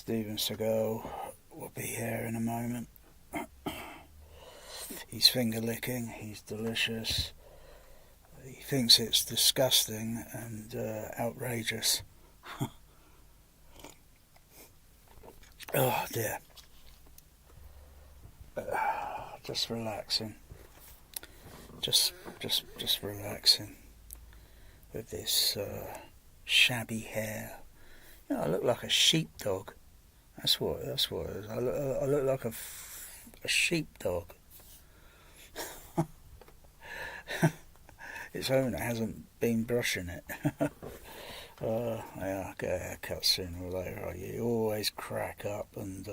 Steven Seagull will be here in a moment. He's finger licking, he's delicious. He thinks it's disgusting and outrageous. Oh dear. Just relaxing. Just relaxing with this shabby hair. You know, I look like a sheepdog. That's what it is. I look like a sheepdog. Its owner hasn't been brushing it. Yeah, I'll get a haircut sooner or later. You always crack up and,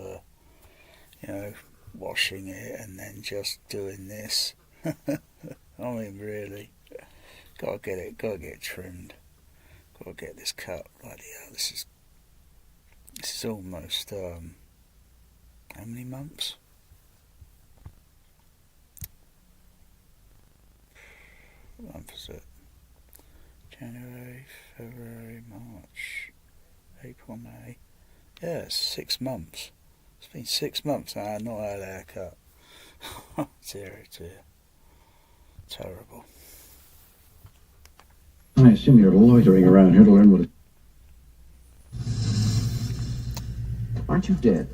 washing it and then just doing this. I mean, really, gotta get it trimmed. Gotta get this cut. Bloody hell, this is almost how many months? What month is it? January, February, March, April, May. Yeah, it's 6 months. It's been 6 months and I've not had a haircut. Dear. Terrible. I assume you're loitering around here to learn what it... Aren't you dead?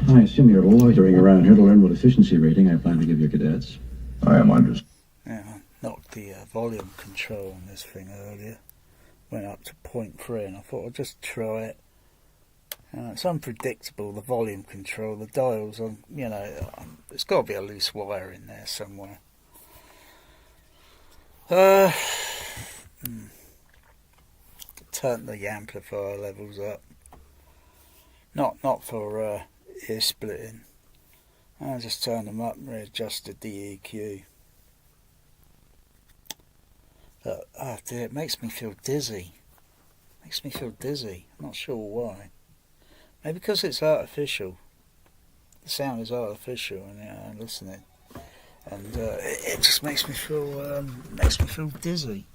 I assume you're loitering around here to learn what efficiency rating I plan to give your cadets. I am under... Yeah, I knocked the volume control on this thing earlier. Went up to 0.3 and I thought I'd just try it. It's unpredictable, the volume control, the dials on, there's got to be a loose wire in there somewhere. Turn the amplifier levels up. Not for ear splitting. I just turned them up and readjusted the EQ. But, oh dear, it makes me feel dizzy. I'm not sure why. Maybe because it's artificial. The sound is artificial and I'm listening. And it just makes me feel dizzy.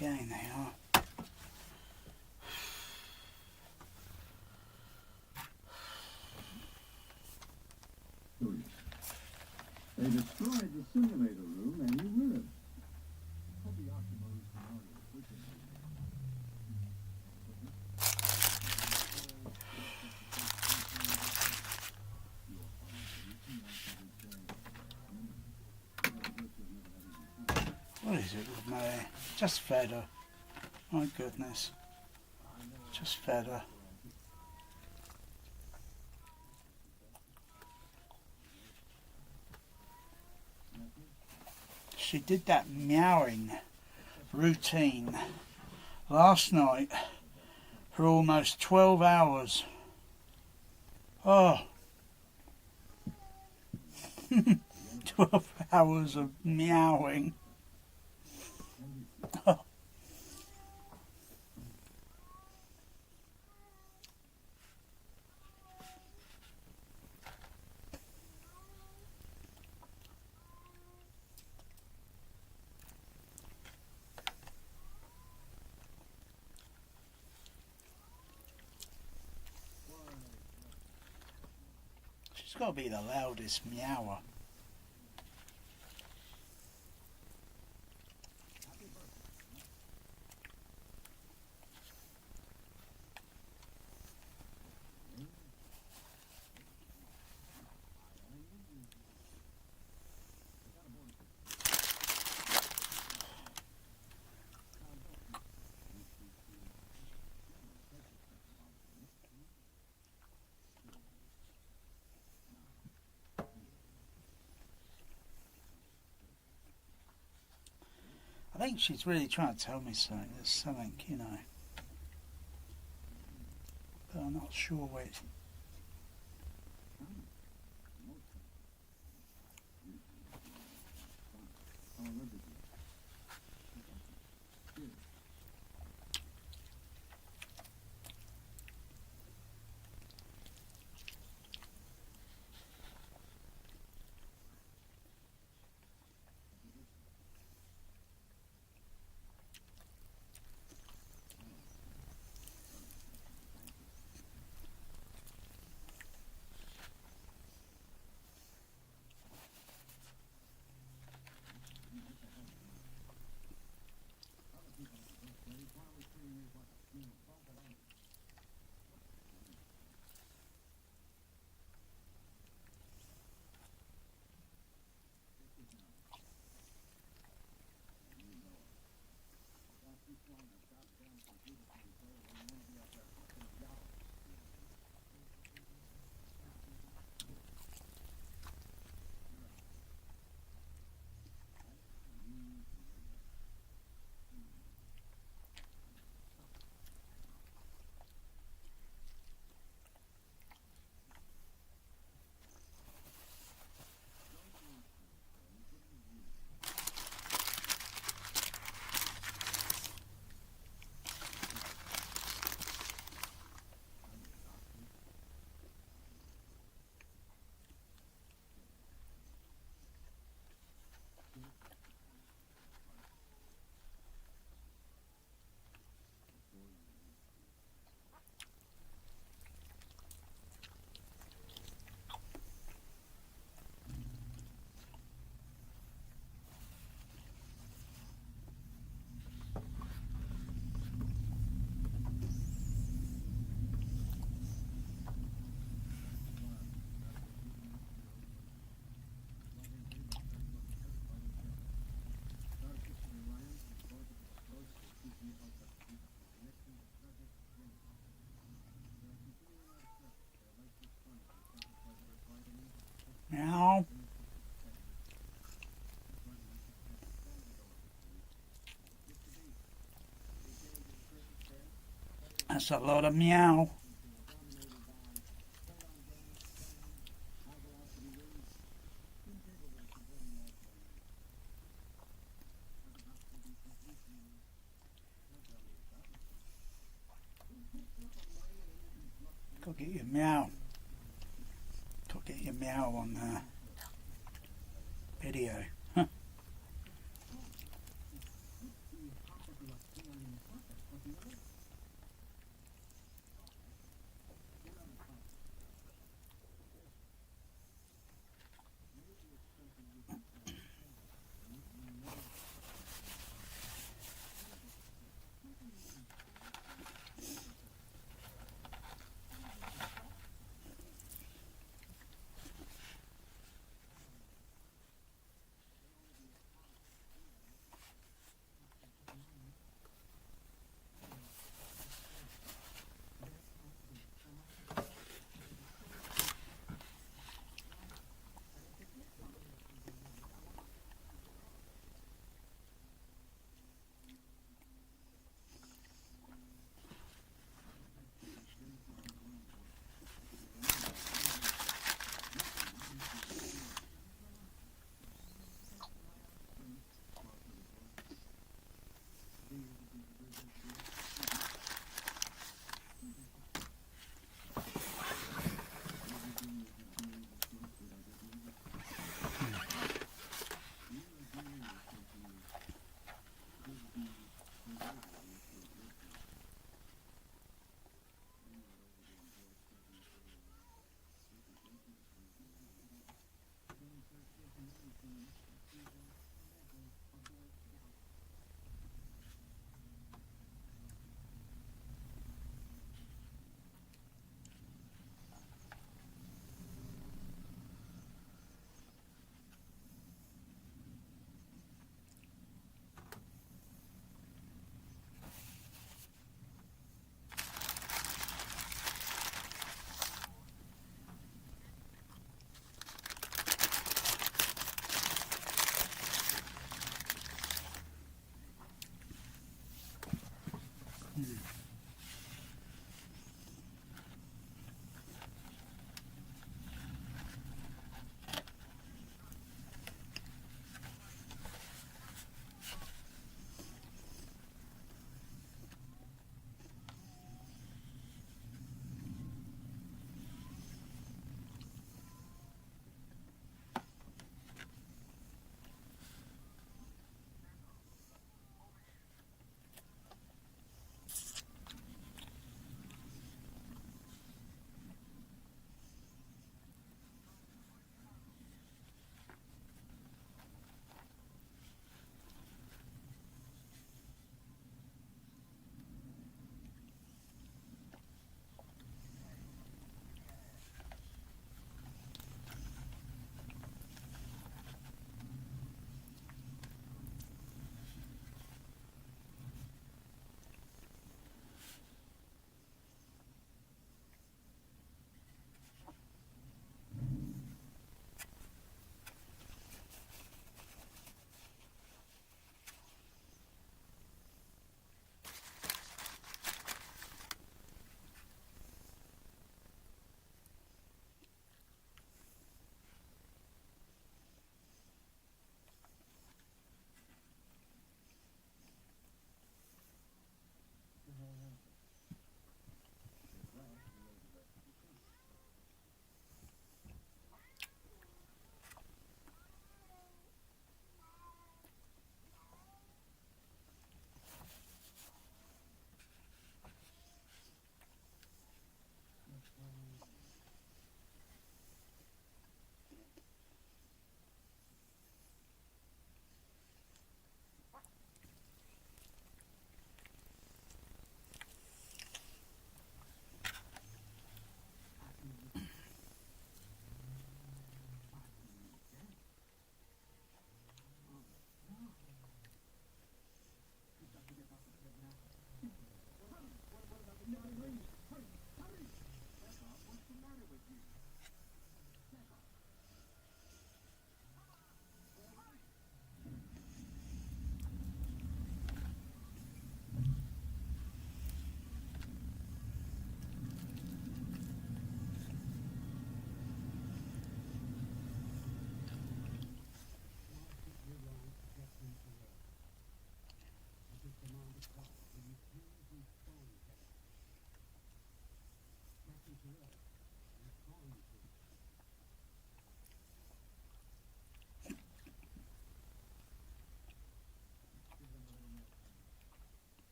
again, they are. They destroyed the simulator room and you live. What is it with me? Just fed her. My goodness. Just fed her. She did that meowing routine last night for almost 12 hours. Oh. 12 hours of meowing. Oh. She's got to be the loudest meower. I think she's really trying to tell me something. There's something, you know. But I'm not sure which. Meow. That's a lot of meow. Go get your meow. Go get your meow on video.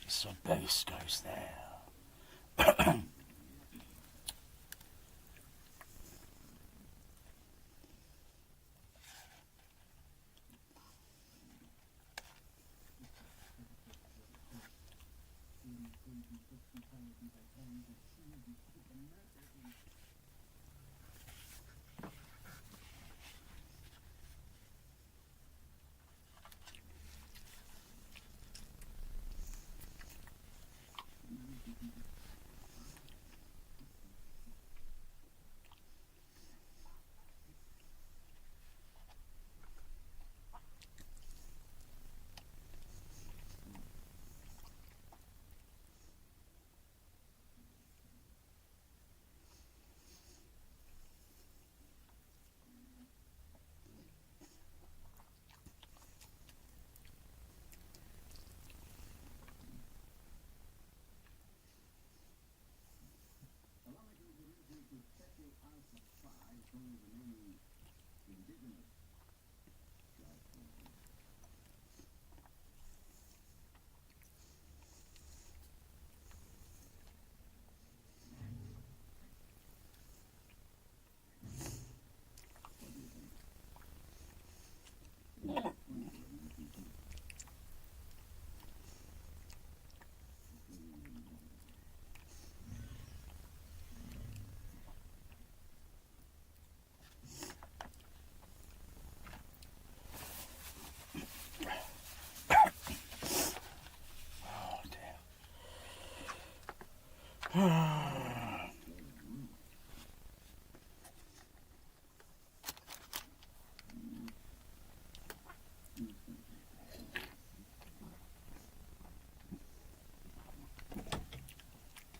Some bass goes there.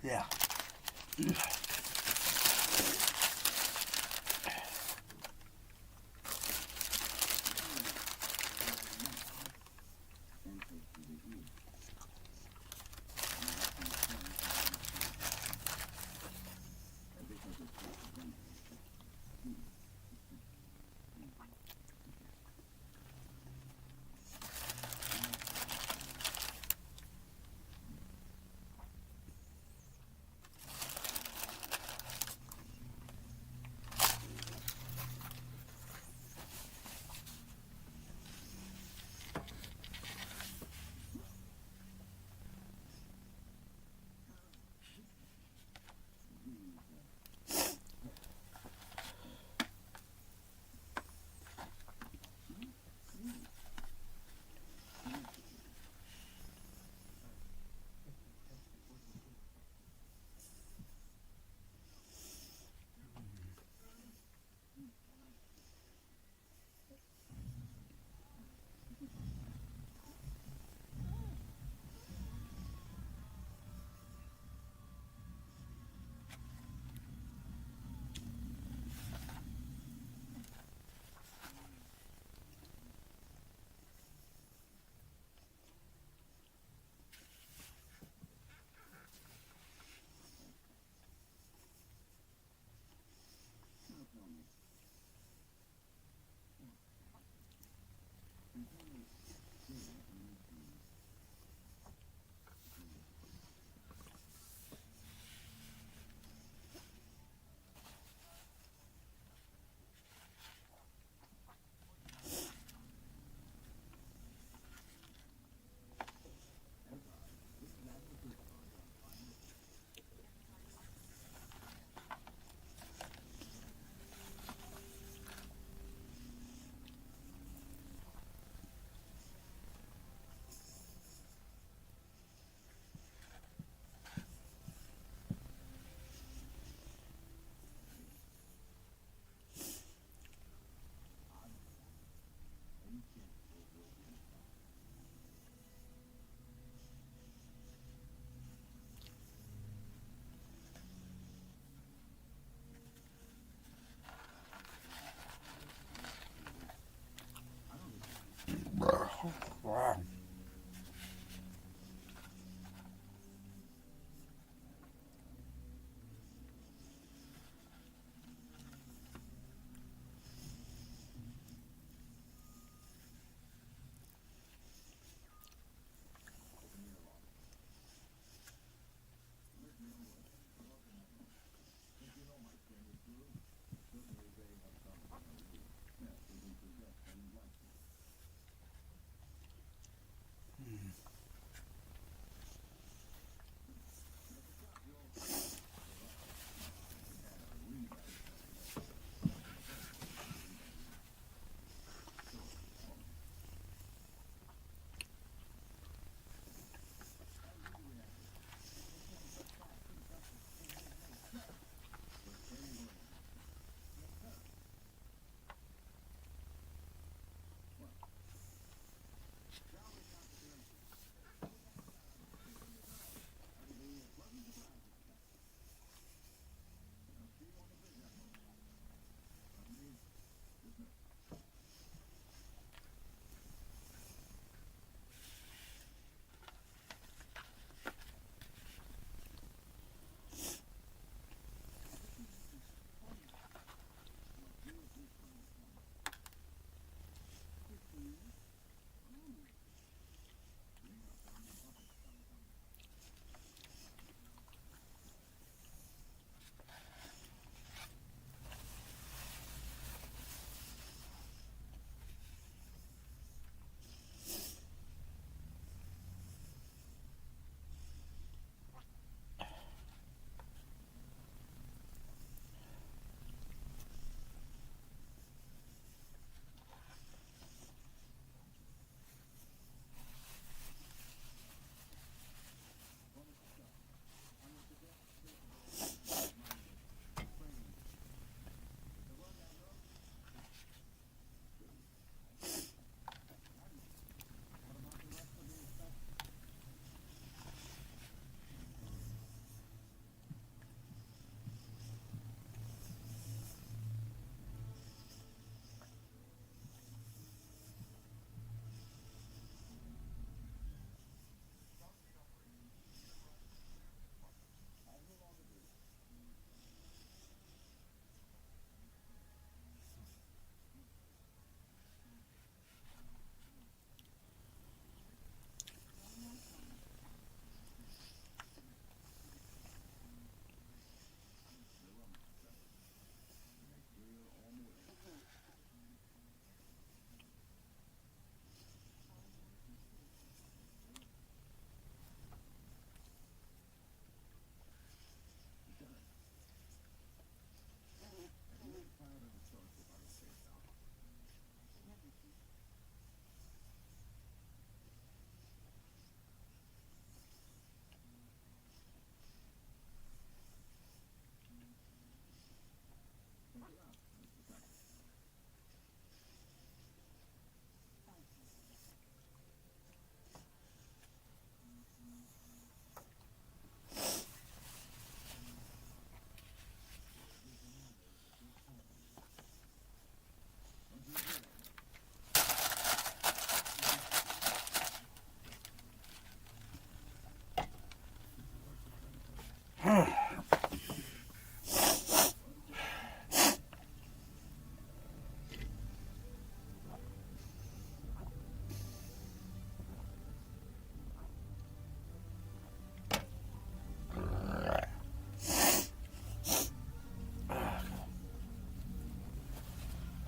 Yeah.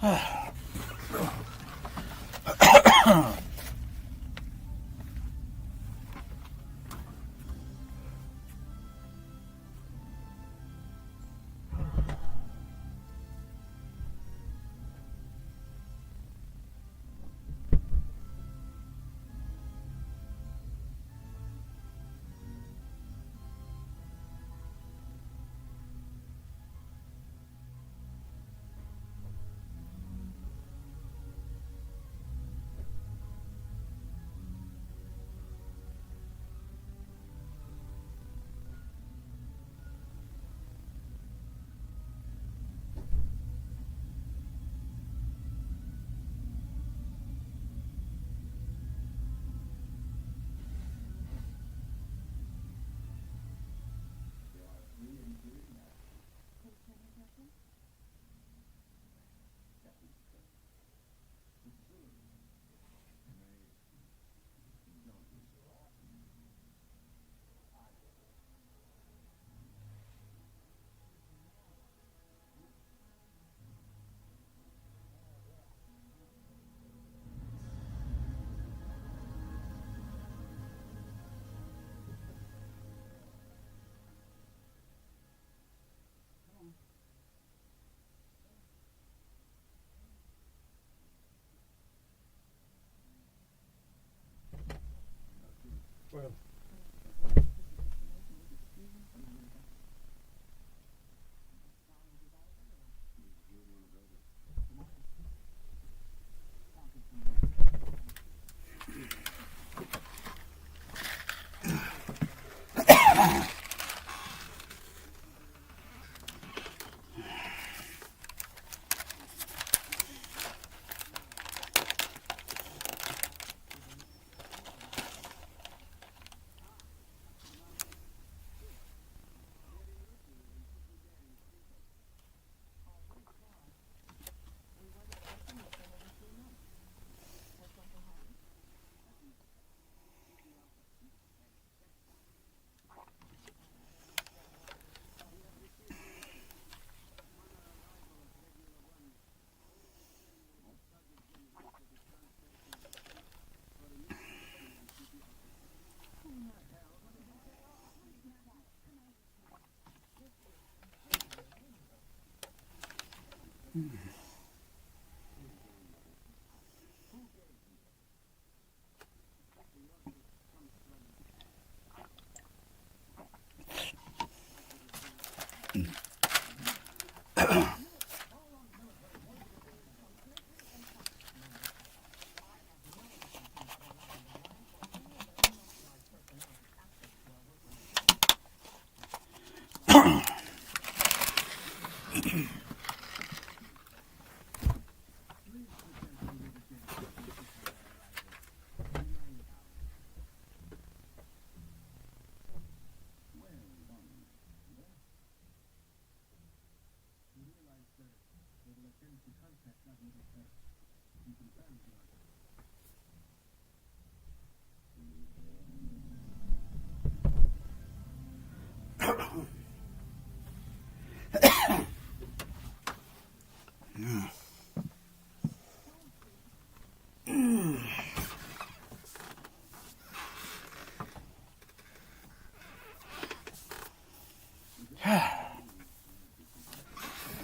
Well.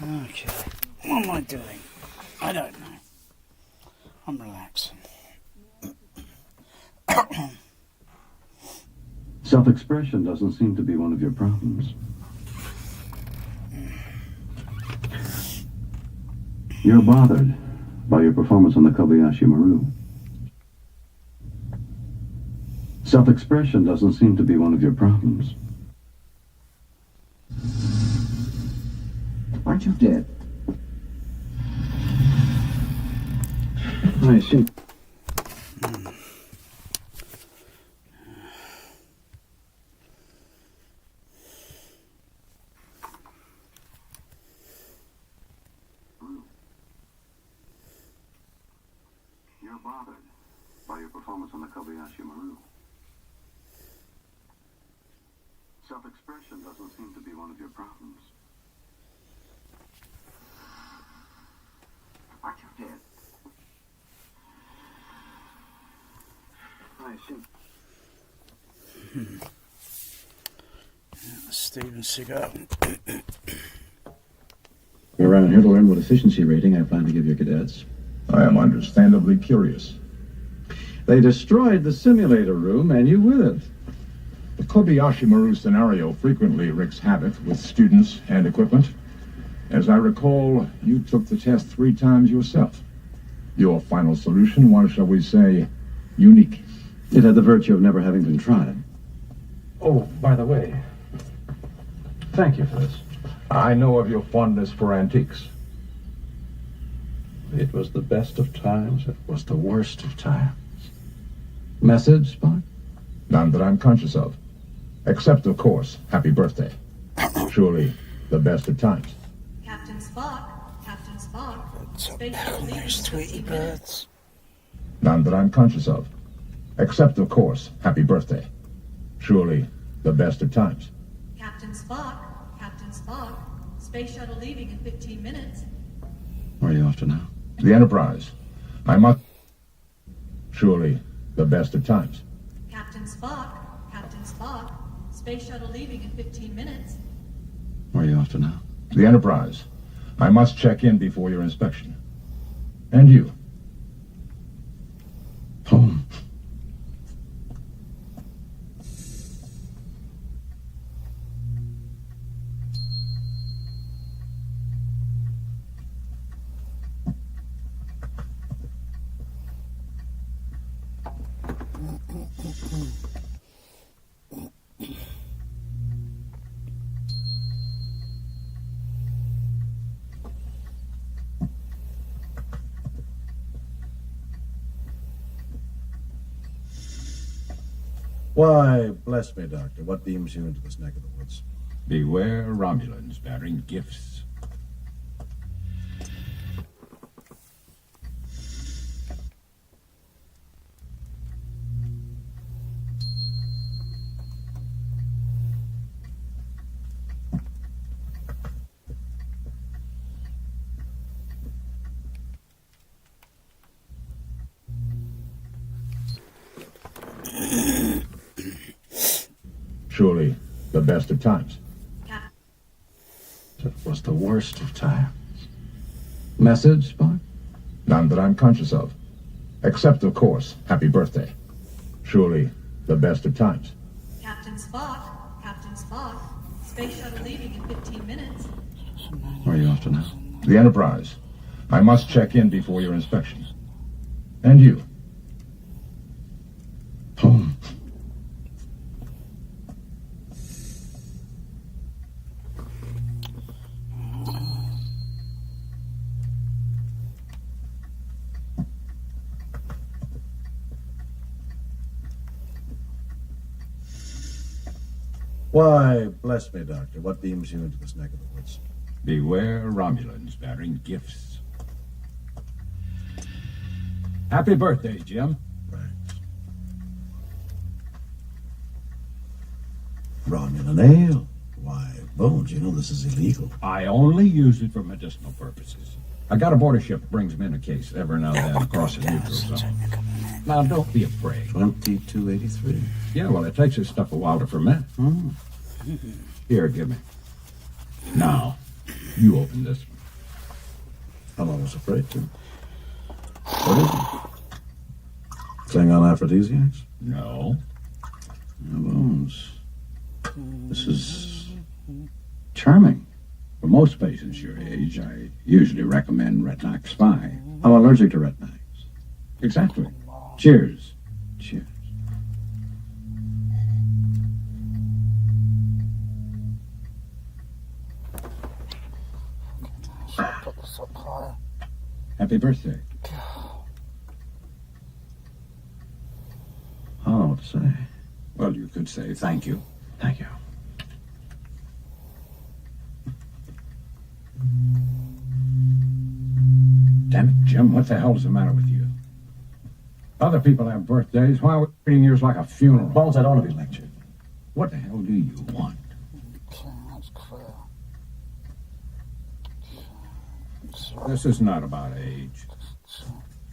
Okay, what am I doing? I don't know. I'm relaxing. Self-expression doesn't seem to be one of your problems. You're bothered by your performance on the Kobayashi Maru. Self-expression doesn't seem to be one of your problems. Aren't you dead? I see. You're bothered by your performance on the Kobayashi Maru. Self-expression doesn't seem to be one of your problems. Aren't Steven Seagull. We're around here to learn what efficiency rating I plan to give your cadets. I am understandably curious. They destroyed the simulator room, and you with it. The Kobayashi Maru scenario frequently wreaks havoc with students and equipment. As I recall, you took the test 3 times yourself. Your final solution was, shall we say, unique. It had the virtue of never having been tried. Oh, by the way, thank you for this. I know of your fondness for antiques. It was the best of times. It was the worst of times. Message, Spock? None that I'm conscious of. Except, of course, happy birthday. Surely the best of times. Captain Spock. Captain Spock. What's up, Space shuttle leaving those in Tweety 15 minutes. birds? None that I'm conscious of. Except, of course, happy birthday. Surely the best of times. Captain Spock. Captain Spock. Space shuttle leaving in 15 minutes. Where are you off to now? The Enterprise. I must... Surely the best of times. Captain Spock. Captain Spock. Space shuttle leaving in 15 minutes. Where are you off to now? The Enterprise. I must check in before your inspection. And you. Home. Why, bless me, Doctor, what beams you into this neck of the woods? Beware Romulans bearing gifts. Surely the best of times. Cap- It was the worst of times. Message, Spock? None that I'm conscious of. Except, of course, happy birthday. Surely the best of times. Captain Spock. Captain Spock. Space shuttle leaving in 15 minutes. Where are you off to now? The Enterprise. I must check in before your inspection. And you. Home. Why, bless me, Doctor, what beams you into this neck of the woods? Beware Romulans bearing gifts. Happy birthday, Jim. Thanks. Romulan ale. Why, Bones, you know this is illegal. I only use it for medicinal purposes. I got aboard a ship that brings me in a case every now and then across the neutral zone. Now, don't be afraid. 2283. Yeah, well, it takes this stuff a while to ferment. Here, give me. Now, you open this one. I'm almost afraid to. What is it? Klingon aphrodisiacs? No. Now, Bones. This is charming. For most patients your age, I usually recommend Retinox Spy. I'm allergic to Retinox. Exactly. Cheers. Cheers. Put this up higher. Happy birthday. I don't know what to say. Well, you could say thank you. Thank you. Damn it, Jim, what the hell's the matter with you? Other people have birthdays. Why are we treating yours like a funeral? Bones, I don't want to be lectured. What the hell do you want? That's clear. This is not about age.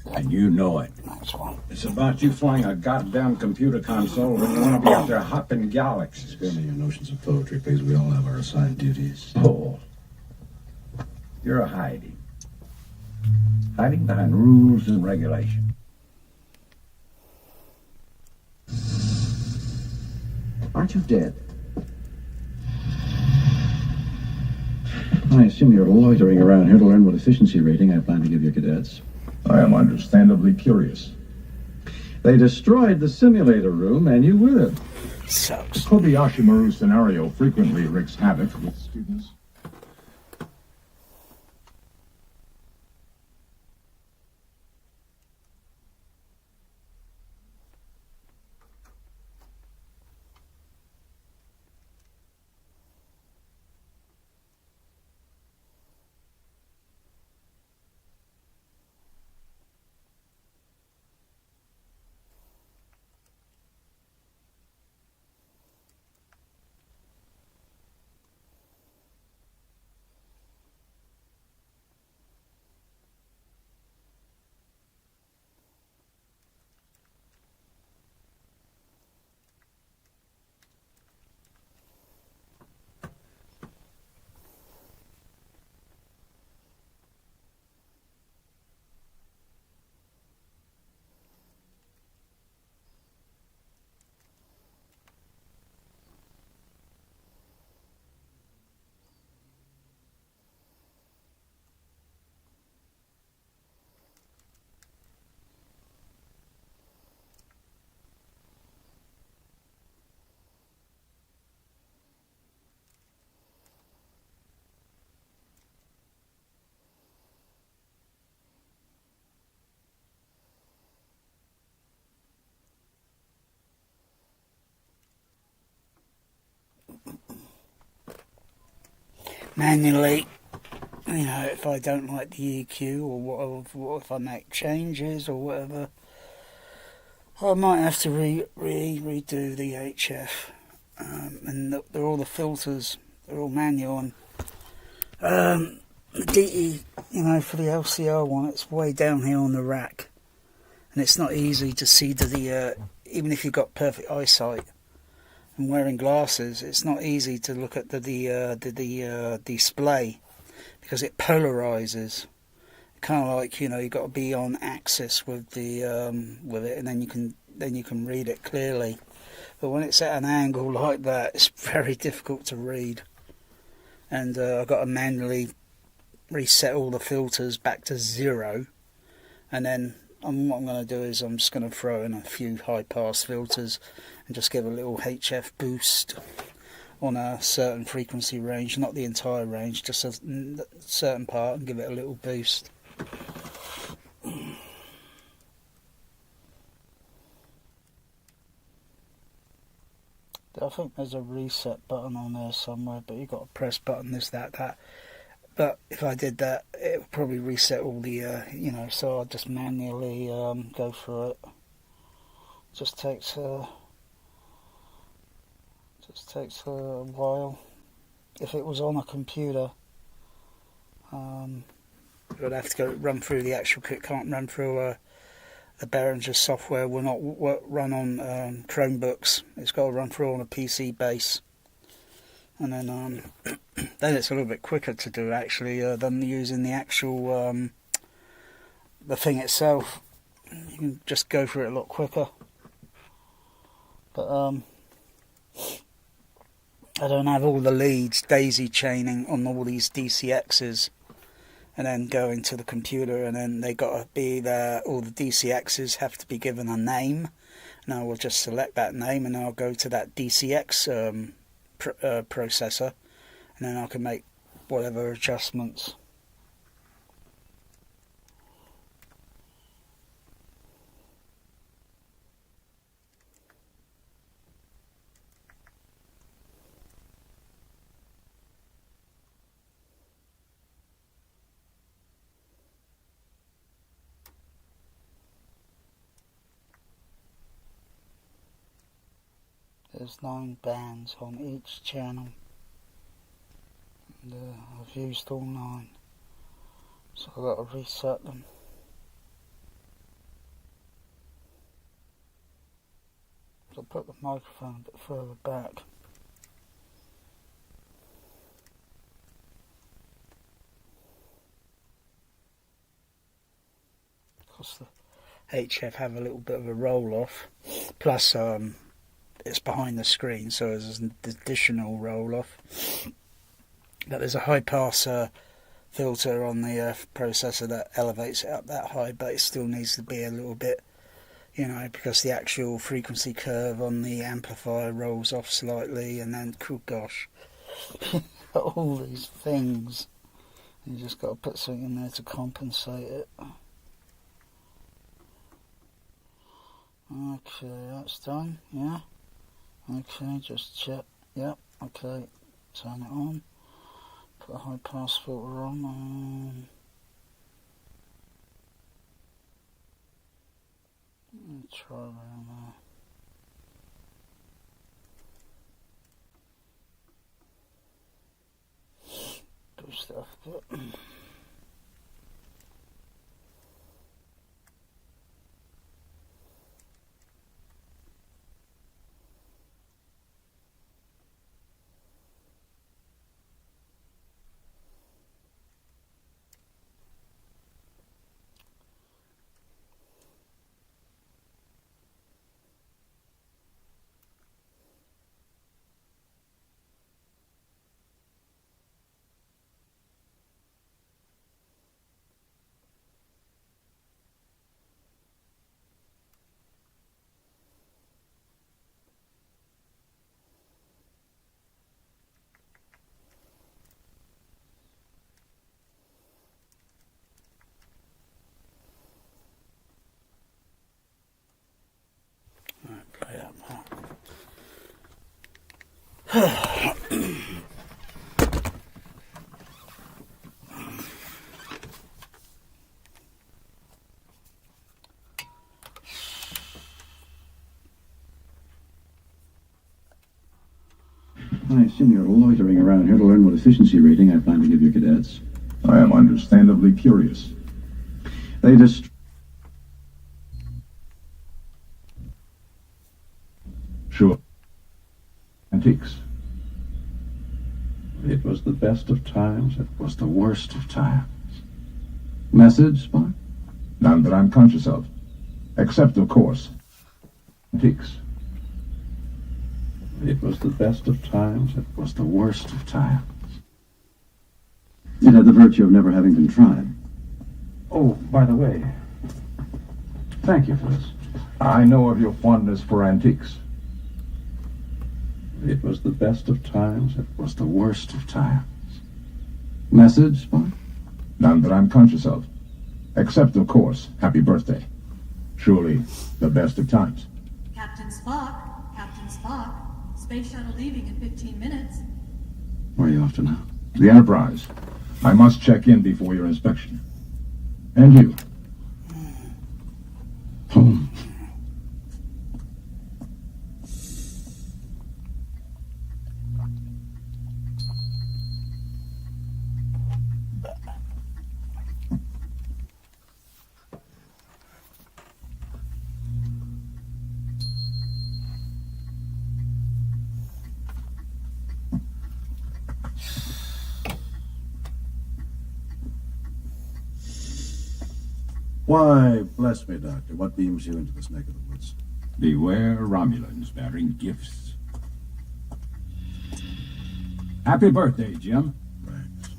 And you know it. Next one. It's about you flying a goddamn computer console when you want to be up there hopping galaxies. Spare me your notions of poetry, please. We all have our assigned duties. Oh. You're hiding. Hiding behind rules and regulation. Aren't you dead? I assume you're loitering around here to learn what efficiency rating I plan to give your cadets. I am understandably curious. They destroyed the simulator room, and you with it. Sucks. The Kobayashi Maru scenario frequently wreaks havoc with students. Manually, you know, if I don't like the EQ or what if I make changes or whatever, I might have to redo the HF. And they're all the filters, they're all manual. And the DE, you know, for the LCR one, it's way down here on the rack, and it's not easy to see even if you've got perfect eyesight and wearing glasses, it's not easy to look at the display because it polarizes. Kind of like, you know, you've got to be on axis with it, and then you can read it clearly. But when it's at an angle like that, it's very difficult to read. And I've got to manually reset all the filters back to 0, and then what I'm going to do is I'm just going to throw in a few high pass filters and just give a little HF boost on a certain frequency range, not the entire range, just a certain part, and give it a little boost. I think there's a reset button on there somewhere, but you've got to press button this, that. But if I did that, it would probably reset all the, you know, so I'll just manually go through it. Just takes a while. If it was on a computer, I'd have to run through the actual kit. Can't run through the Behringer software. Will not run on Chromebooks. It's got to run through on a PC base, and then then it's a little bit quicker to do actually than using the actual the thing itself. You can just go through it a lot quicker. But I don't have all the leads daisy chaining on all these DCXs, and then go into the computer, and then they got to be there. All the DCXs have to be given a name, and I will just select that name, and I'll go to that DCX processor, and then I can make whatever adjustments. There's 9 bands on each channel, and I've used all 9, so I've got to reset them. I'll put the microphone a bit further back. Because the HF have a little bit of a roll off. Plus, it's behind the screen, so there's an additional roll off. But there's a high pass filter on the processor that elevates it up that high, but it still needs to be a little bit, you know, because the actual frequency curve on the amplifier rolls off slightly, and then, oh gosh, all these things. You just got to put something in there to compensate it. Okay, that's done, yeah. Okay, just check, yep, okay, turn it on. Put a high pass filter on. Try around there. Boost it up a bit. Play that I assume you're loitering around here to learn what efficiency rating I plan to give your cadets. I am understandably curious. They just... Sure. Antiques. It was the best of times. It was the worst of times. Message, Spock? None that I'm conscious of. Except, of course, antiques. It was the best of times. It was the worst of times. It had the virtue of never having been tried. Oh, by the way, thank you for this. I know of your fondness for antiques. It was the best of times. It was the worst of times. Message, Spock? None that I'm conscious of. Except, of course, happy birthday. Surely the best of times. Captain Spock, Captain Spock. Space shuttle leaving in 15 minutes. Where are you off to now? The Enterprise. I must check in before your inspection. And you. Home. Why, bless me, Doctor, what beams you into this neck of the woods? Beware Romulans bearing gifts. Happy birthday, Jim. Thanks.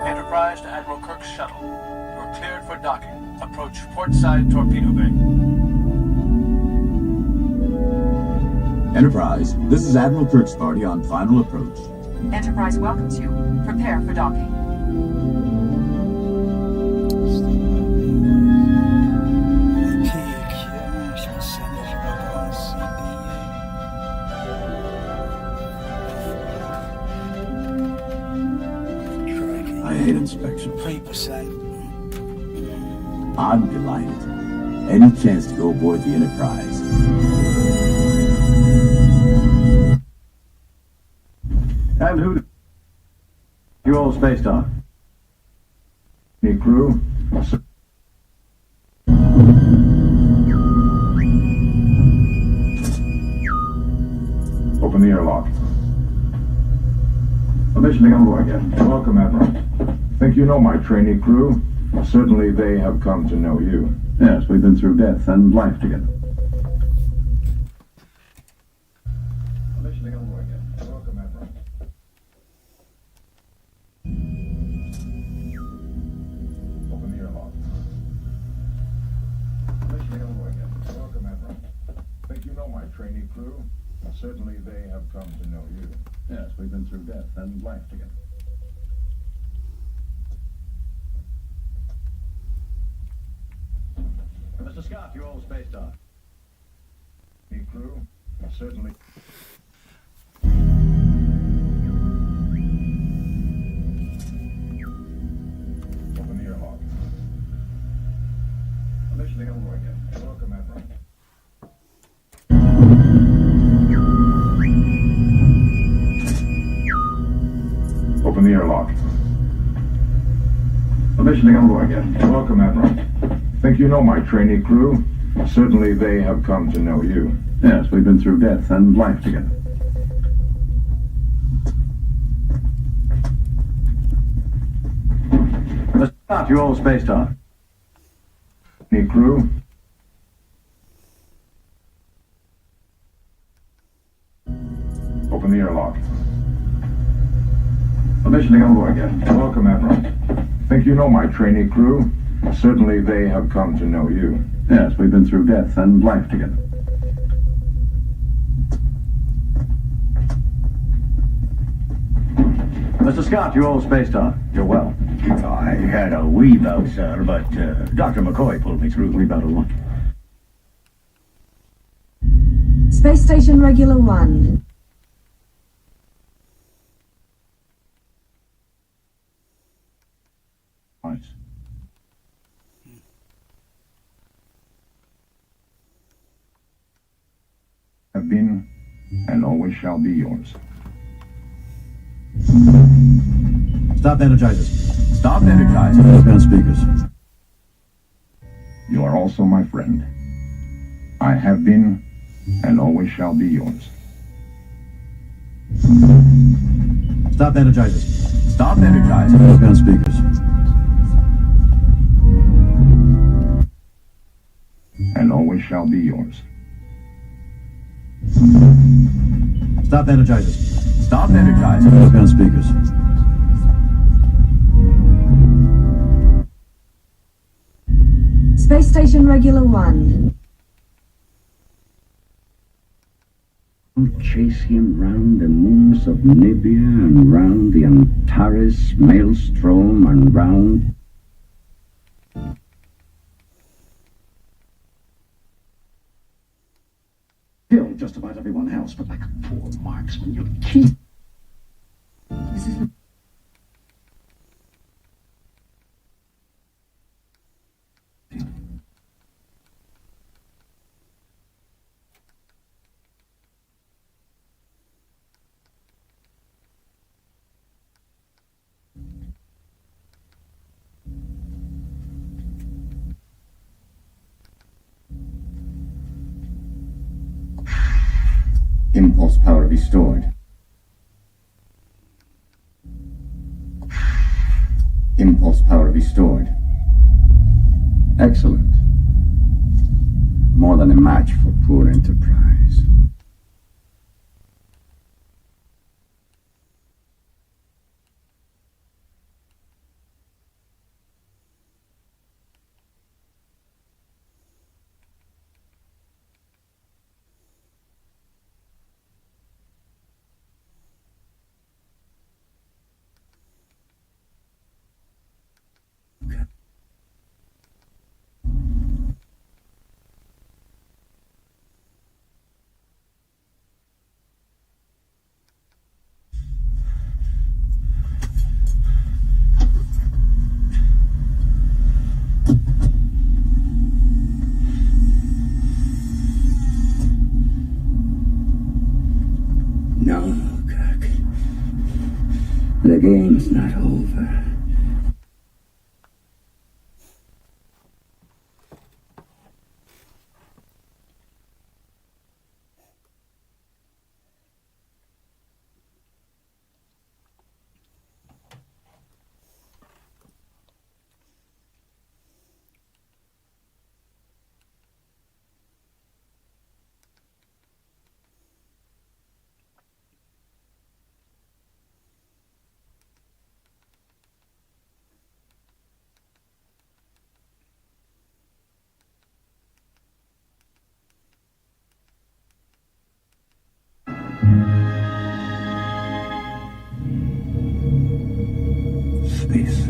Enterprise to Admiral Kirk's shuttle. You're cleared for docking. Approach portside torpedo bay. Enterprise, this is Admiral Kirk's party on final approach. Enterprise welcomes you. Prepare for docking. I hate inspection. 3%. I'm delighted. Any chance to go aboard the Enterprise. And who... You all spaced off. Any crew? Open the airlock. Permission to come aboard, Captain. Welcome, Admiral. Think you know my trainee crew? Certainly they have come to know you. Yes, we've been through death and life together. Permission to come aboard, Captain. Welcome, Admiral. Open the airlock. Permission to come aboard, Captain. Welcome, Admiral. Think you know my trainee crew? Certainly they have come to know you. Yes, we've been through death and life together. Mr. Scott, you all spaced off. Trainee crew? Certainly. Open the airlock. Permission to come aboard, Captain. Welcome, Admiral. Open the airlock. Permission to come aboard, Captain. Welcome, Admiral. Think you know my trainee crew? Certainly they have come to know you. Yes, we've been through death and life together. Mr. Scott, you all spaced off. Trainee crew? Open the airlock. Permission to come aboard, Captain. Welcome, Admiral. Think you know my trainee crew? Certainly they have come to know you. Yes, we've been through death and life together. Mr. Scott, you all spaced off. You're well. I had a wee bout, sir, but Dr. McCoy pulled me through. We battle what? Space Station Regular 1. Nice. Have been and always shall be yours. Stop energizers. Stop energizing. Open speakers. You are also my friend. I have been and always shall be yours. Stop energizers. Stop energizing. Open speakers. And always shall be yours. Stop energizers. Stop energizing. Open speakers. Space Station Regular 1. Chase him round the moons of Nibia and round the Antares maelstrom and round. Killed just about everyone else, but like a poor marksman, you keep. This is. Impulse power restored. Impulse power restored. Excellent. More than a match for poor Enterprise. The game's not over. Space.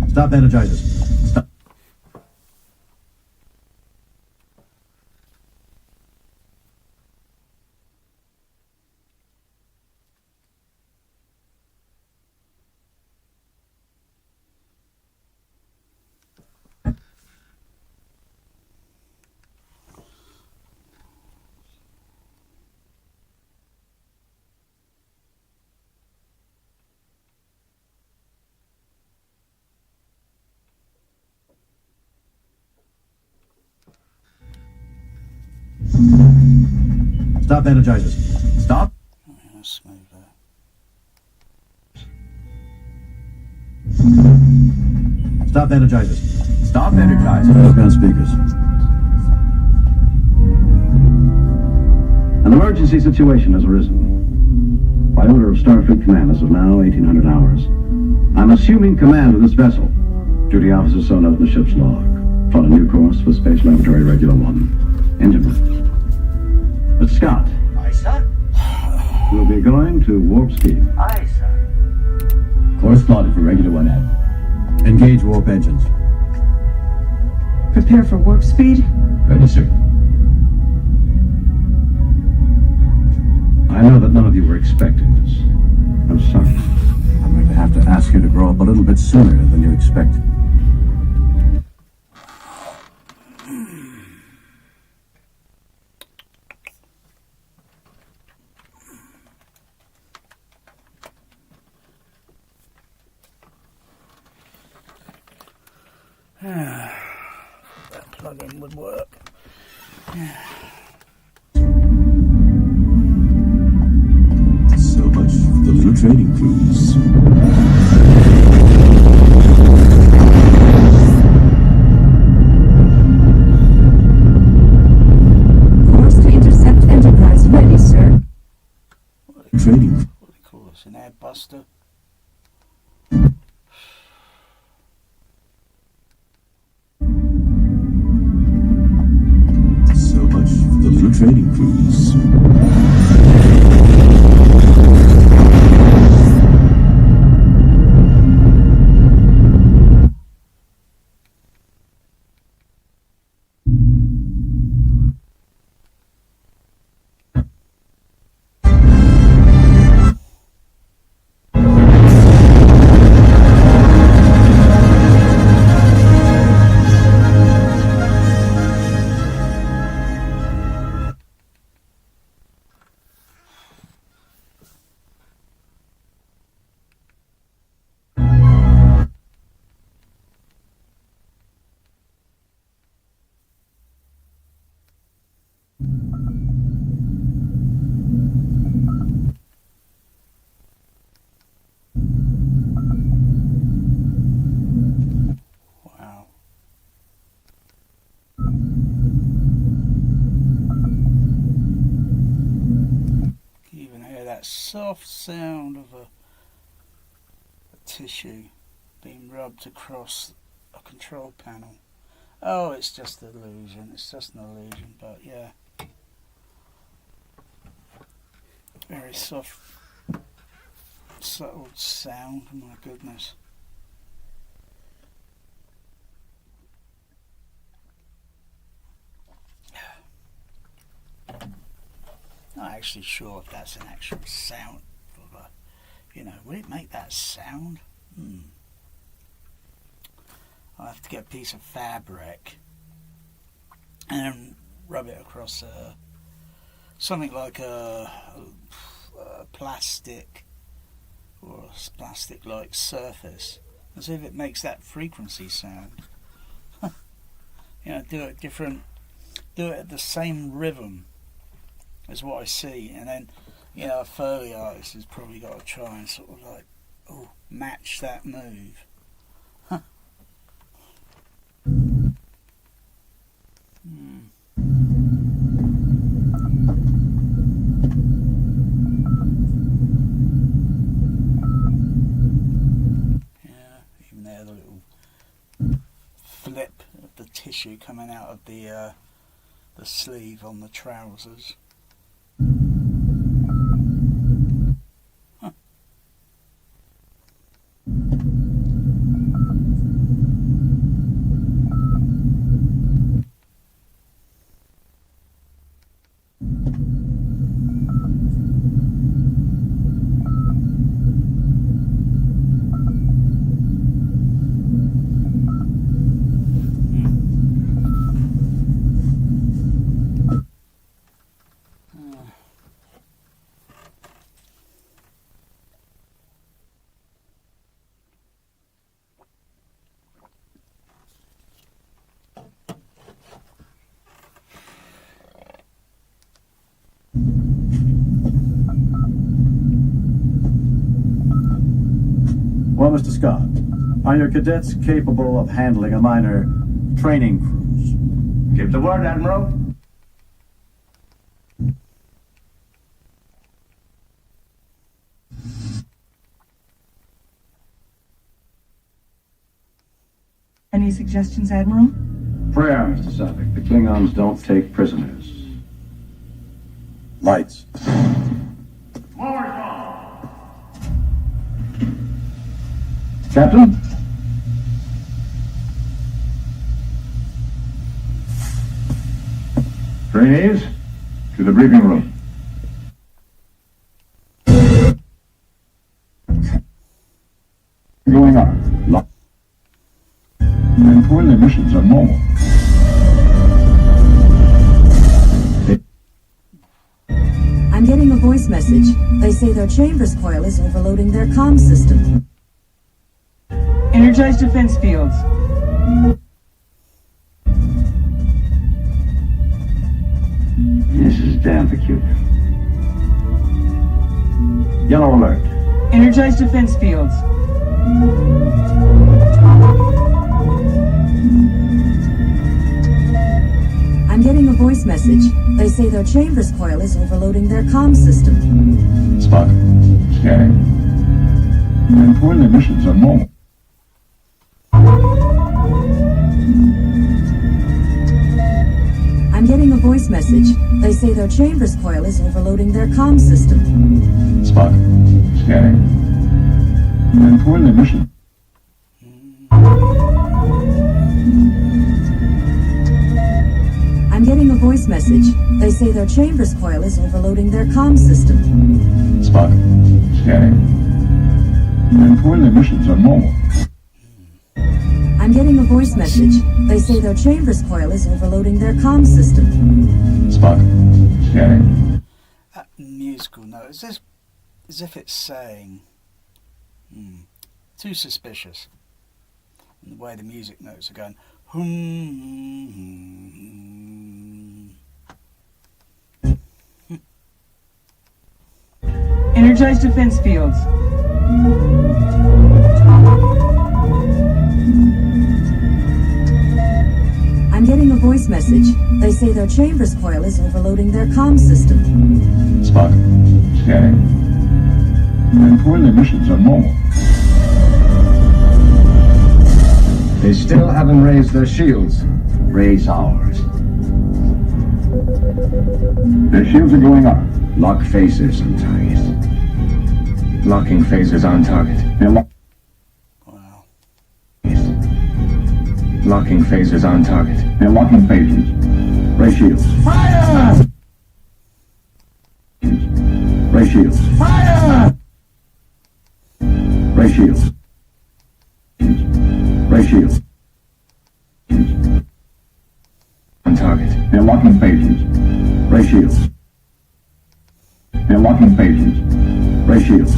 Stop energizers. Stop. Stop energizers. Stop. That's smooth there. Stop energizers. Stop energizers. Look on speakers. An emergency situation has arisen. By order of Starfleet Command as of now, 1800 hours. I'm assuming command of this vessel. Duty officer so note in the ship's log. Plot a new course for Space Laboratory Regular 1. Engine room. But Scott. Aye, sir. We'll be going to warp speed. Aye, sir. Course plotted for regular 1M. Engage warp engines. Prepare for warp speed. Ready, sir. I know that none of you were expecting this. I'm sorry. I'm going to have to ask you to grow up a little bit sooner than you expected. That plug-in would work. So much for the little trading cruise. Course to intercept Enterprise ready, sir. Trading. What do they call this? An air buster? So much for the little trading cruise. that soft sound of a tissue being rubbed across a control panel. Oh, it's just an illusion. It's just an illusion, but yeah. Very soft, subtle sound. Oh my goodness. Not actually sure if that's an actual sound of a, would it make that sound? I'll have to get a piece of fabric and then rub it across something like a plastic or a plastic-like surface and see if it makes that frequency sound. Do it different, do it at the same rhythm as what I see, and then a Foley artist has probably got to try and sort of like match that move. Even there, the little flip of the tissue coming out of the sleeve on the trousers. Well, Mr. Scott, are your cadets capable of handling a minor training cruise? Give the word, Admiral. Any suggestions, Admiral? Prayer, Mr. Savick. The Klingons don't take prisoners. Lights. Captain? Trainees, to the briefing room. Going on. And when the missions are normal. I'm getting a voice message. They say their chambers coil is overloading their comm system. Energize defense fields. This is damn peculiar. Yellow alert. Energize defense fields. I'm getting a voice message. They say their chambers coil is overloading their comm system. Spock. Scanning. And when the missions are normal. I'm getting a voice message. They say their chambers coil is overloading their comm system. Spock. Scanning. And when the mission. I'm getting a voice message. They say their chambers coil is overloading their comm system. Spock. Scanning. And when the missions are normal. I'm getting a voice message. They say their chambers coil is overloading their comm system. Spock. Scanning. That musical note, is this as if it's saying, too suspicious. And the way the music notes are going, Energize defense fields. I'm getting a voice message. They say their chambers coil is overloading their comm system. Spock. Scanning. and fuel emissions are normal. They still haven't raised their shields. Raise ours. Their shields are going up. Lock phasers on target. Locking phasers on target. Wow. Locking phasers on target. They're locking phasers. Ray shields. Fire! Ray shields. Fire! Ray shields. Ray shields. On target. They're locking phasers. Ray shields. They're locking phasers. Ray shields.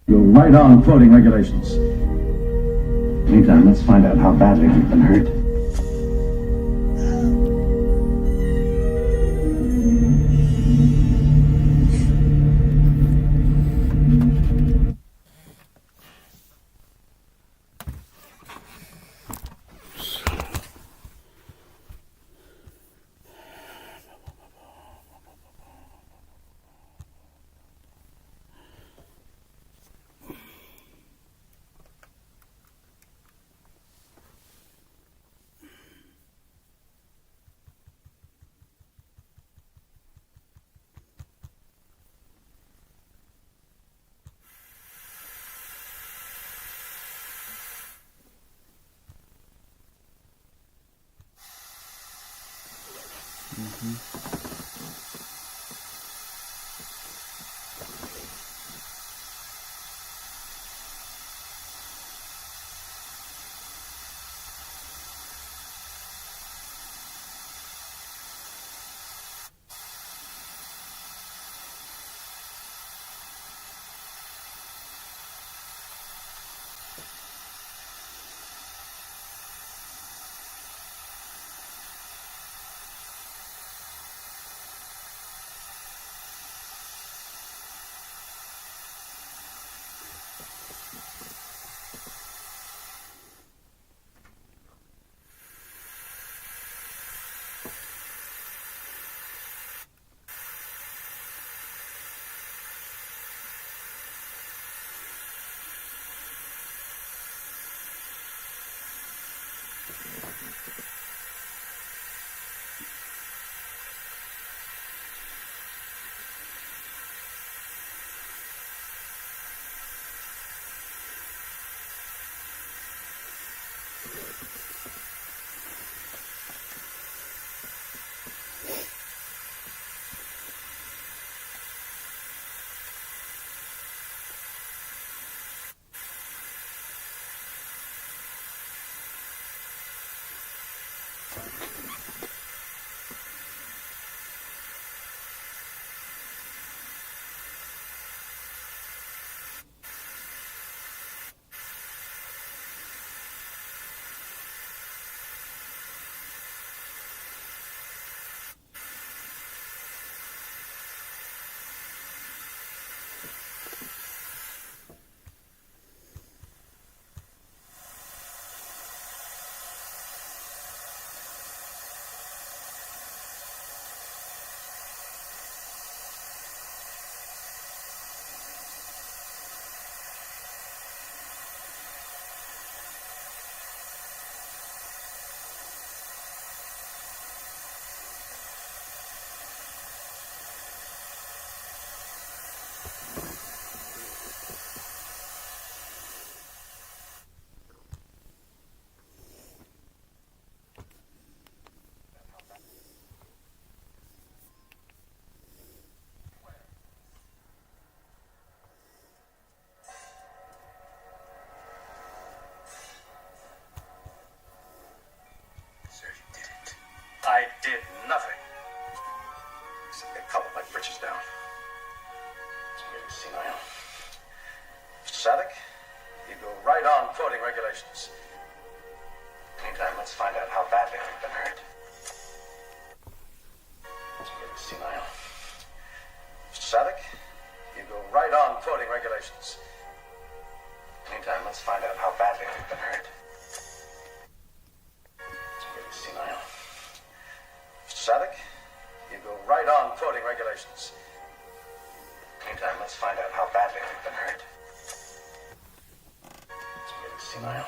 Go right on floating regulations. Meantime, let's find out how badly we've been hurt. I did nothing. Except get covered my britches down. It's getting senile. Mr. Sadek, you go right on quoting regulations. Meantime, let's find out how badly we've been hurt. It's getting senile. Mr. Sadek, you go right on quoting regulations. Meantime, let's find out how badly we've been hurt. It's really senile. Mr. Sadek, you go right on quoting regulations. Meantime, let's find out how badly we've been hurt. It's really senile.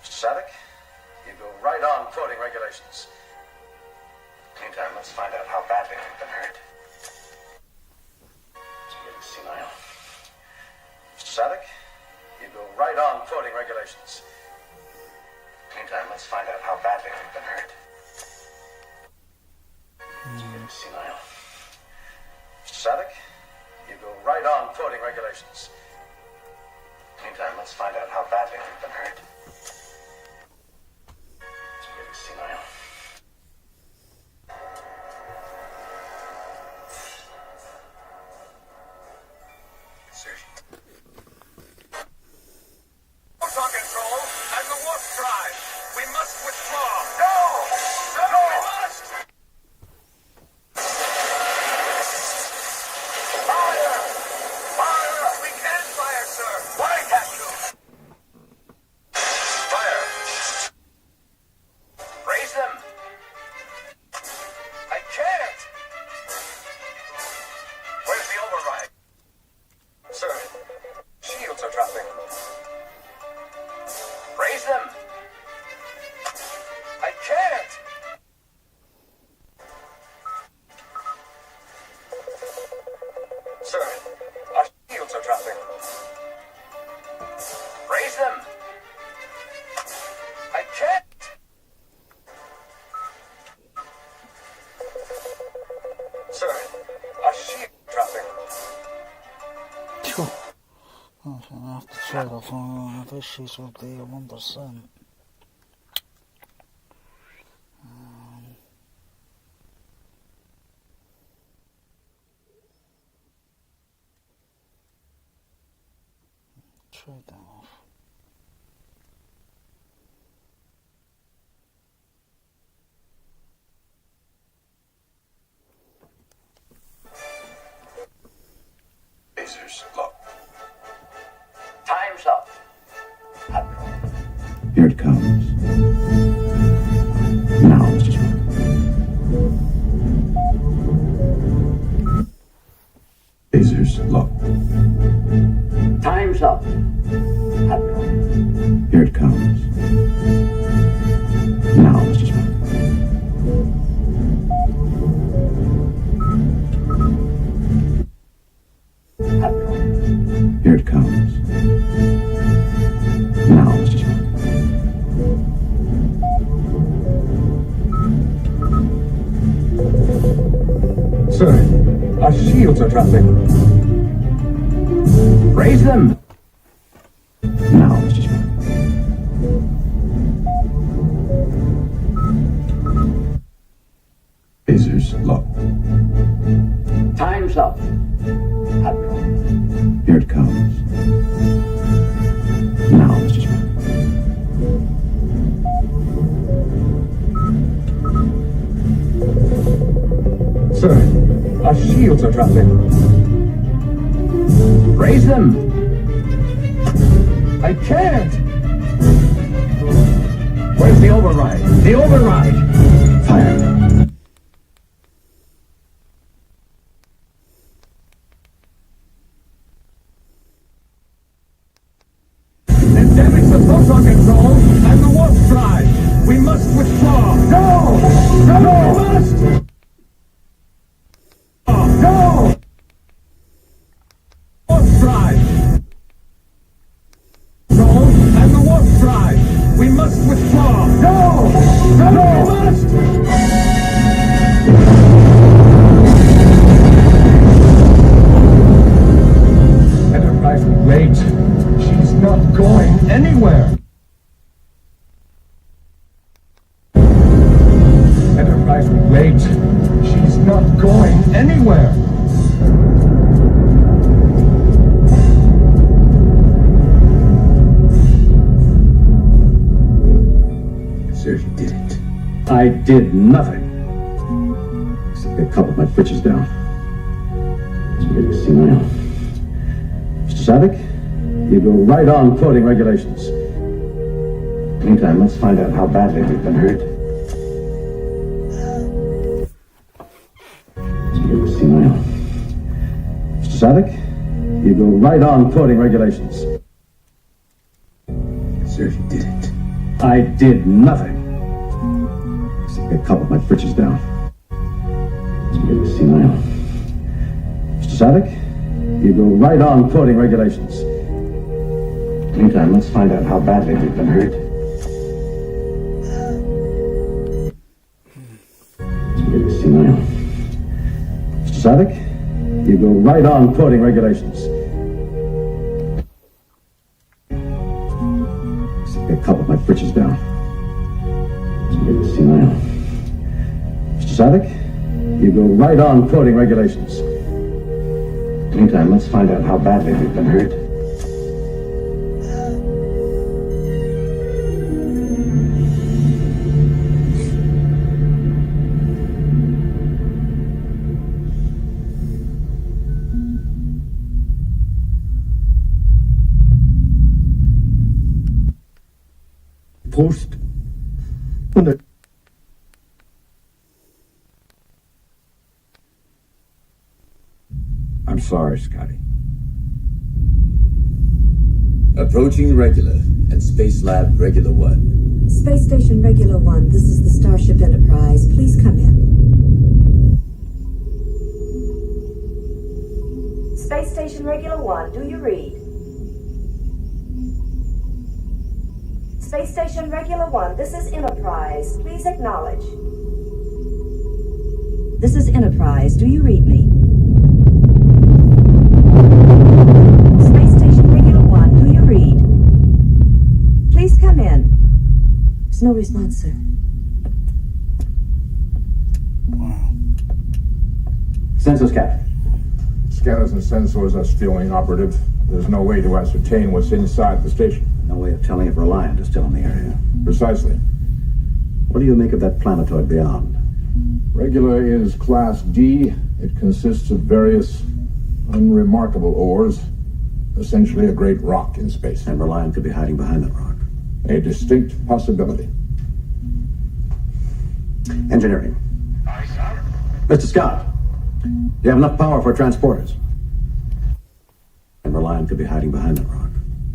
Mr. Sadek, you go right on quoting regulations. Meantime, let's find out how badly we've been hurt. It's really senile. Mr. Sadek, you go right on quoting regulations. Meantime, let's find out how badly we've been hurt. It's really senile. Mr. Sadek, you go right on quoting regulations. Meantime, let's find out how badly we've been hurt. It's really senile. On control and the warp drive. We must withdraw. No! No, we must! Fire! Fire! We can't fire, sir. Why can't you? Fire! Raise them. I can't. Where's the override? Sir, shields are dropping. Raise them! I can't! Sir, our shields are dropping. Raise them! I can't! Sir, our shields are dropping. I have to check off on have issues with the 1%. Trade that off. Lasers, look. Time's up. Here it comes. Now, Mr. Spock. Lasers, look. Time's up. Here it comes. Now, Mr. Spock. Here it comes. Now, Mr. Spock. Sir, our shields are dropping. Raise them! Now, Mr. Spock. Lasers, look. Time's up. Here it comes. Now, Mr. Spock. Sir, our shields are dropping. Raise them! I can't! Where's the override? The override! Fire. Then damage the photon control and the warp drive. We must withdraw. No! No! We must! No! Warp drive. Control and the warp drive. We must withdraw. No! No! We must! Enterprise will wait. She's not going anywhere. Enterprise will wait. She's not going anywhere. Sir, you did it. I did nothing. Except get a couple of my britches down. It's really senile. Mr. Sadek, you go right on quoting regulations. Meantime, let's find out how badly we've been hurt. Let's get the senile. Mr. Savick, you go right on quoting regulations. Sir, you did it. I did nothing. A couple of my britches down. Let's get the senile. Mr. Savick, you go right on quoting regulations. Meantime, let's find out how badly we've been hurt. Let's get the senile. Mr. Savick, you go right on quoting regulations. A couple of my britches down. Let's get the senile. Mr. Savick, you go right on quoting regulations. Meantime, let's find out how badly we've been hurt. Post. Und I'm sorry, Scotty. Approaching Regular and Space Lab Regular 1. Space Station Regular 1, this is the Starship Enterprise. Please come in. Space Station Regular 1, do you read? Space Station Regular 1, this is Enterprise. Please acknowledge. This is Enterprise. Do you read me? Space Station Regular 1, do you read? Please come in. There's no response, sir. Wow. Sensors, Captain. Scanners and sensors are still inoperative. There's no way to ascertain what's inside the station. No way of telling if Reliant is still in the area. Precisely. What do you make of that planetoid beyond? Regular is Class D. It consists of various unremarkable ores, essentially a great rock in space. And Reliant could be hiding behind that rock. A distinct possibility. Engineering. Aye, sir. Mr. Scott, you have enough power for transporters. And Reliant could be hiding behind that rock.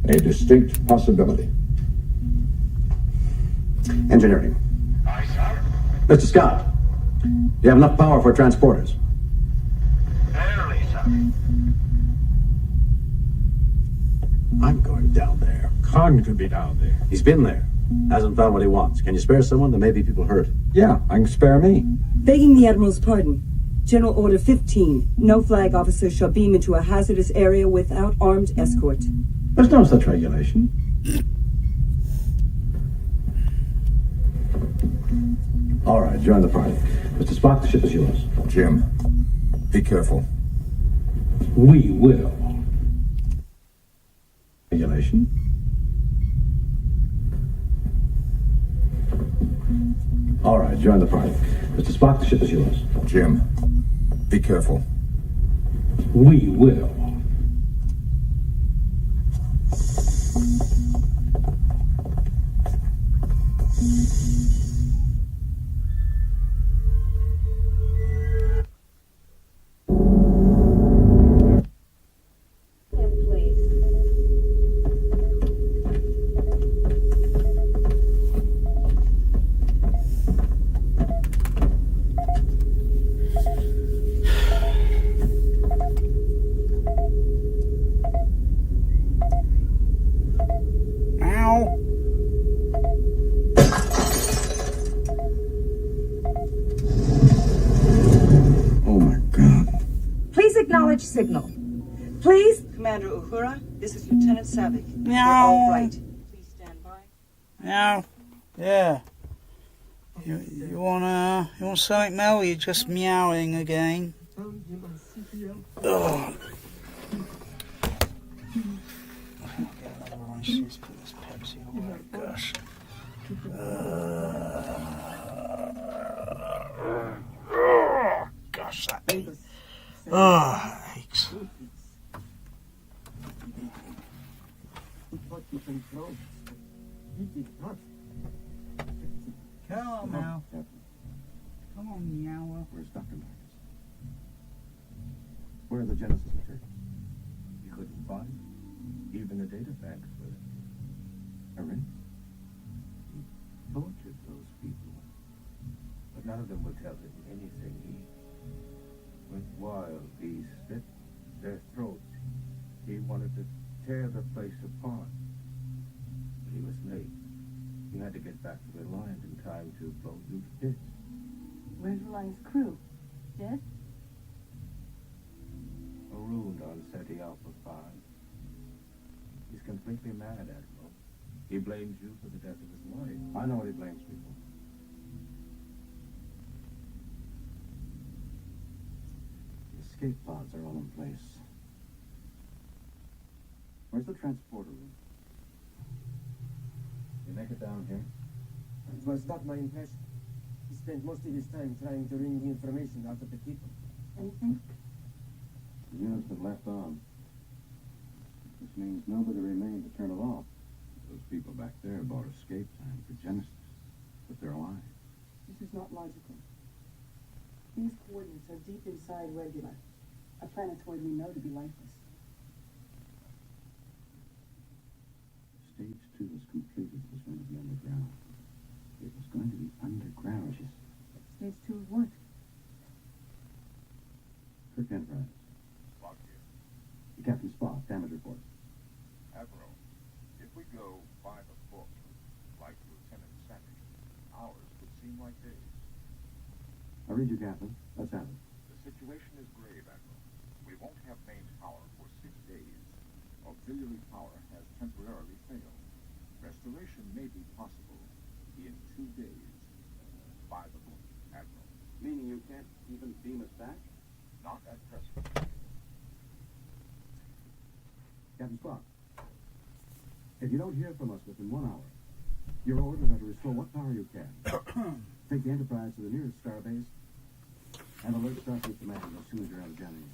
A distinct possibility. Engineering. Aye, sir. Mr. Scott, you have enough power for transporters. Barely, sir. I'm going down there. Khan could be down there. He's been there. Hasn't found what he wants. Can you spare someone? There may be people hurt. Yeah, I can spare me. Begging the Admiral's pardon. General Order 15. No flag officer shall beam into a hazardous area without armed escort. There's no such regulation. All right, join the party. Mr. Spock, the ship is yours. Jim, be careful. we will. Regulation. All right, join the party. Mr. Spock, the ship is yours. Jim, be careful. We will. Acknowledge signal. Please? Commander Uhura, this is Lieutenant Savick. No. We're all right. Please stand by. No. Yeah. You want something, Mel? Or you're just meowing again? Oh. Let's put this Pepsi away. Gosh. Gosh, that aches. Oh, it aches. control. He did not. Come on now. Come on, meow. Where's Dr. Marcus? Where are the Genesis materials? You couldn't find even the data facts for it. Erased? He tortured those people, but none of them would tell him anything. He went wild. He slit their throats. He wanted to tear the place apart, but he was late. He had to get back to the Reliant in time to blow you to bits. Where's Reliant's crew? Dead? Marooned on Ceti Alpha 5. He's completely mad, Admiral. He blames you for the death of his wife. I know what he blames me for. The escape pods are all in place. Where's the transporter room? You make it down here? It was not my impression. He spent most of his time trying to wring the information out of the people. Anything? The unit's been left on. This means nobody remained to turn it off. Those people back there bought escape time for Genesis, but they're alive. This is not logical. These coordinates are deep inside Regular, a planetoid we know to be lifeless. Stage 2 was completed. It was going to be underground. It was going to be underground. Stage 2 of what? Kirk Enterprise. Spock here. Captain Spock, damage report. Admiral, if we go by the book, like Lieutenant Savick, hours would seem like days. I read you, Captain. Let's have it. The situation is grave, Admiral. We won't have main power for 6 days. Auxiliary power has temporarily failed. Restoration may be possible in 2 days. By the book, Admiral. Meaning you can't even beam us back? Not at present. Captain Spock, if you don't hear from us within 1 hour, your orders are to restore what power you can. Take the Enterprise to the nearest starbase and alert Starfleet Command as soon as you're out of jamming.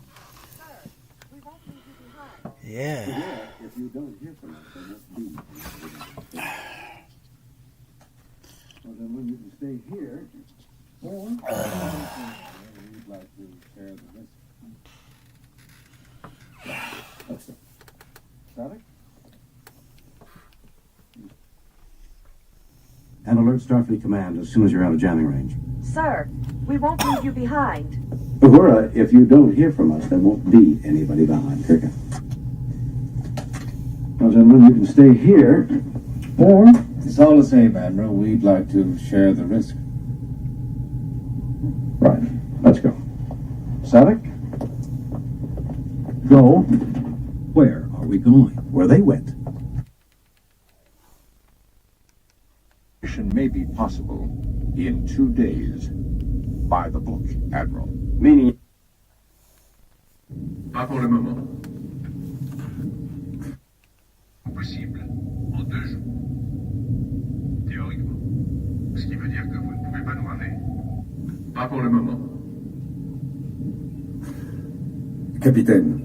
Sir, we won't leave you behind. Yeah. If you don't hear from us, then won't be. Well, then when you can stay here, or we'd like to share the risk. Let's go. Savick? And alert Starfleet Command as soon as you're out of jamming range. Sir, we won't leave you behind. Uhura, if you don't hear from us, there won't be anybody behind Kirka. Well, gentlemen, you can stay here, or... It's all the same, Admiral. We'd like to share the risk. Right. Let's go. Savick? Go. Where are we going? Where they went. Restoration may be possible in 2 days. By the book, Admiral. Meaning... Pas pour le moment. Possible en 2 jours. Théoriquement. Ce qui veut dire que vous ne pouvez pas nous ramener. Pas pour le moment. Capitaine,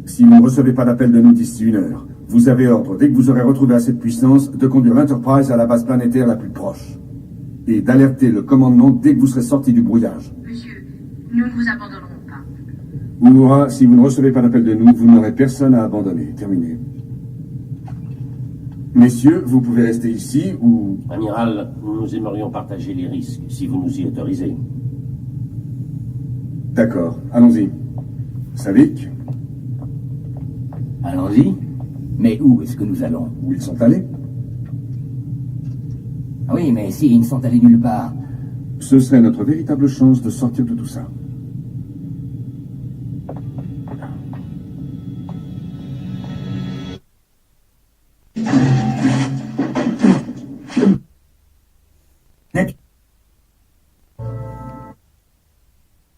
si vous ne recevez pas d'appel de nous d'ici 1 heure, vous avez ordre, dès que vous aurez retrouvé assez de puissance, de conduire l'Enterprise à la base planétaire la plus proche. Et d'alerter le commandement dès que vous serez sorti du brouillage. Monsieur, nous ne vous abandonnerons pas. Uhura, si vous ne recevez pas d'appel de nous, vous n'aurez personne à abandonner. Terminé. Messieurs, vous pouvez rester ici ou... Amiral, nous aimerions partager les risques, si vous nous y autorisez. D'accord, allons-y. Savick? Allons-y. Mais où est-ce que nous allons? Où ils sont allés? Oui, mais s'ils ne sont allés nulle part... Ce serait notre véritable chance de sortir de tout ça.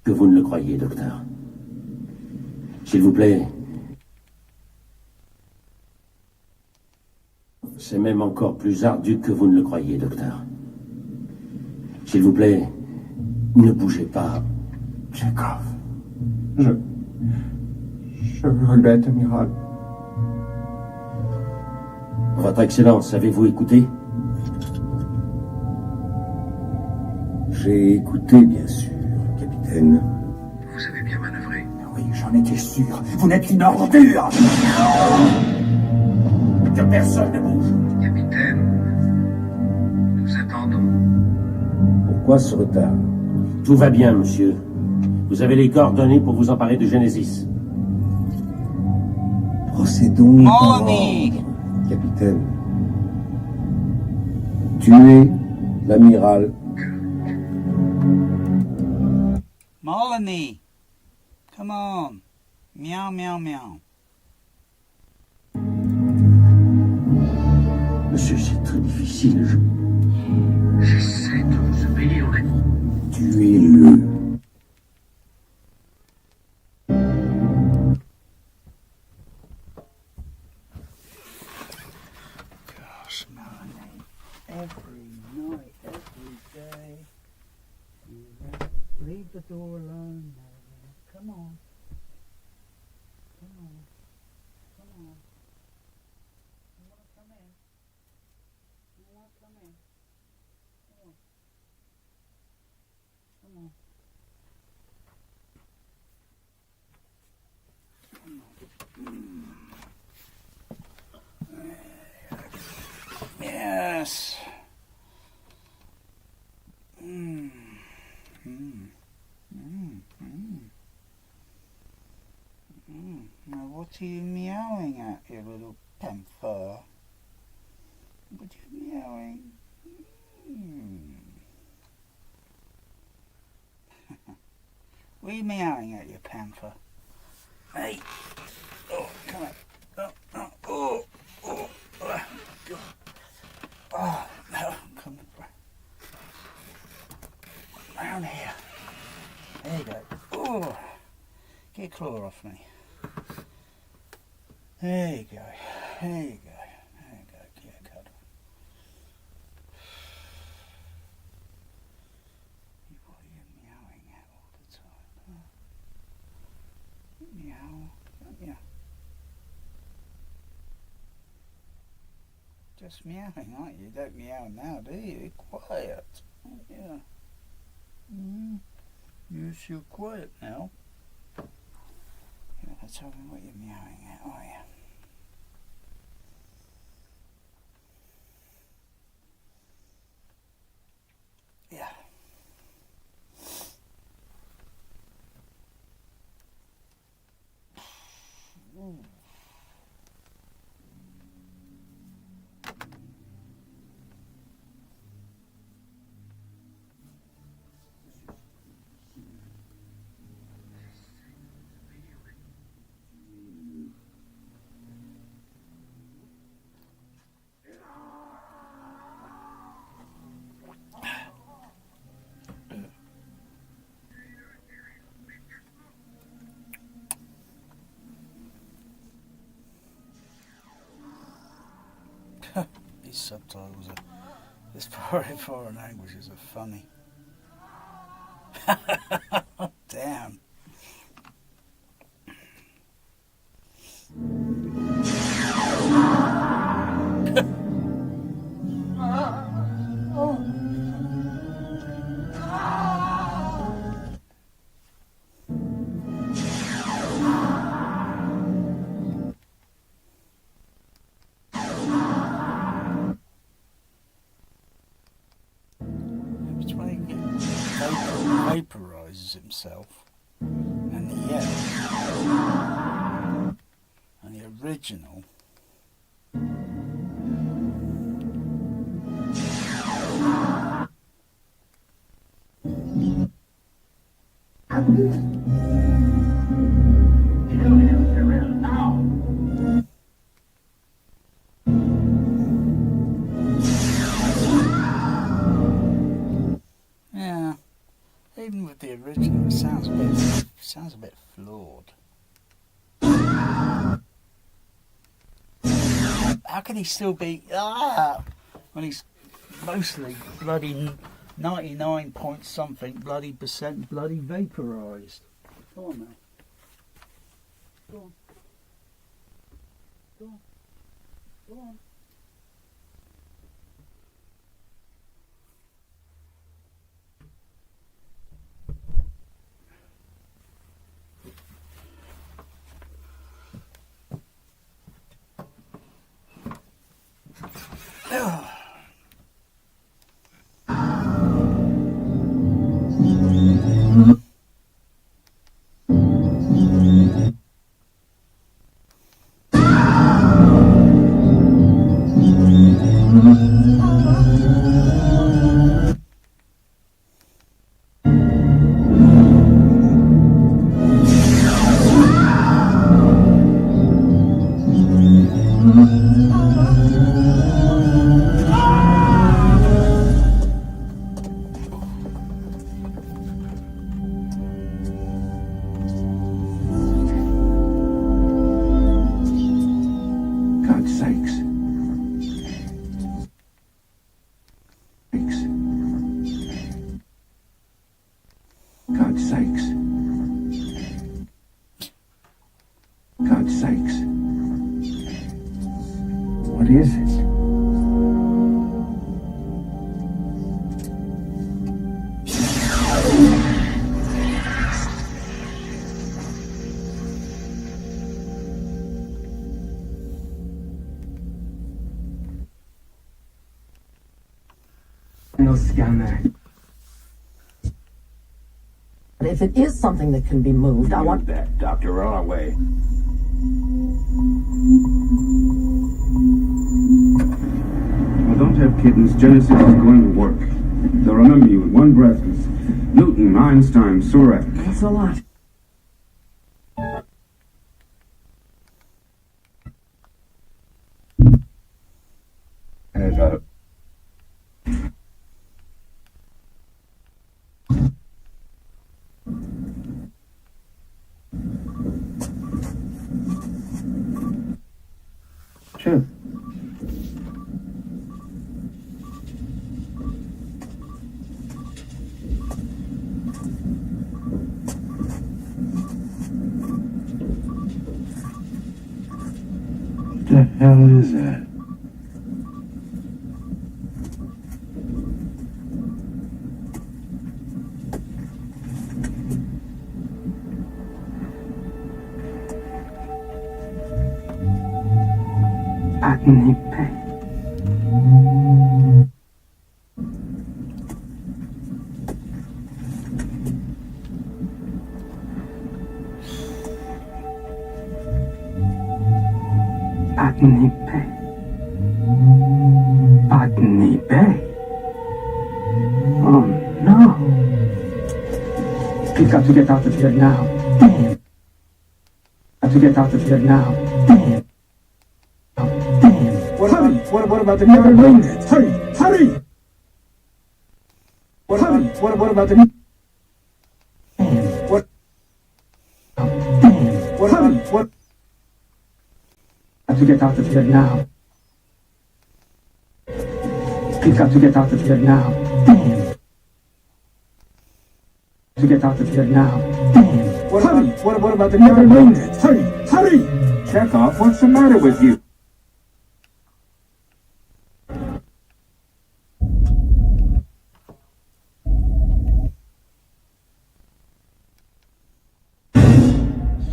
Que vous ne le croyez, docteur. S'il vous plaît. C'est même encore plus ardu que vous ne le croyez, docteur. S'il vous plaît, ne bougez pas. Chekhov. Je regrette, amiral. Votre Excellence, avez-vous écouté? J'ai écouté, bien sûr, capitaine. Vous avez bien manœuvré. Oui, j'en étais sûr. Vous n'êtes qu'une ordure. Que personne ne bouge. Capitaine, nous attendons. Pourquoi ce retard? Tout va bien, monsieur. Vous avez les coordonnées pour vous emparer de Genesis. Procédons par Molly. ordre, capitaine. Tuez l'amiral. Molony, come on. Meow, meow, meow. Monsieur, c'est très difficile. J'essaie de vous obéir, mais... Tuez-le. Gosh, Melanie. Every night, every day. You leave the door alone, Melanie. Come on. Come on. Come on. You want to come in? You want to come in? Come on. Come on. Yes. Now what are you meowing at, you little panther? What are you meowing? What are you meowing at, you panther? Hey! Oh, come on. Oh, God. Oh, no, come round here. There you go. Oh, get your claw off me. There you go. There you go. There you go. Get a cuddle. What are you meowing at all the time? Huh? Meow, don't you? Just meowing, aren't you? You don't meow now, do you? Quiet. Yeah. Yes, you're quiet now. You're not telling me what you're meowing at, are you? Yeah. Ooh. These subtitles are, this foreign languages are funny. Damn. Vaporizes himself, and the and the original yeah, even with the original, it sounds a bit flawed. How can he still be when he's mostly bloody 99 point something bloody percent bloody vaporized? Come on now. Go on. Go on. Go on. God's sakes. God's sakes. God's sakes. What is it? No scammer. If it is something that can be moved, I want that, Doctor. We're on our way. Well, don't have kittens. Genesis is going to work. They'll remember you in one breath as Newton, Einstein, Surak. Thanks a lot. As a Sure. What the hell is that? Atnipe. Atnipe. Atnipe. Oh no. We've got to get out of here now. Damn. Got to get out of here now. Damn. What about the never win? Hurry! Hurry! What about the what? What? Got to get out of here now. We've got to get out of here now. Damn. To get out of here now. Damn. What about the never win? Hurry! Hurry! Chekhov, what's the matter with you?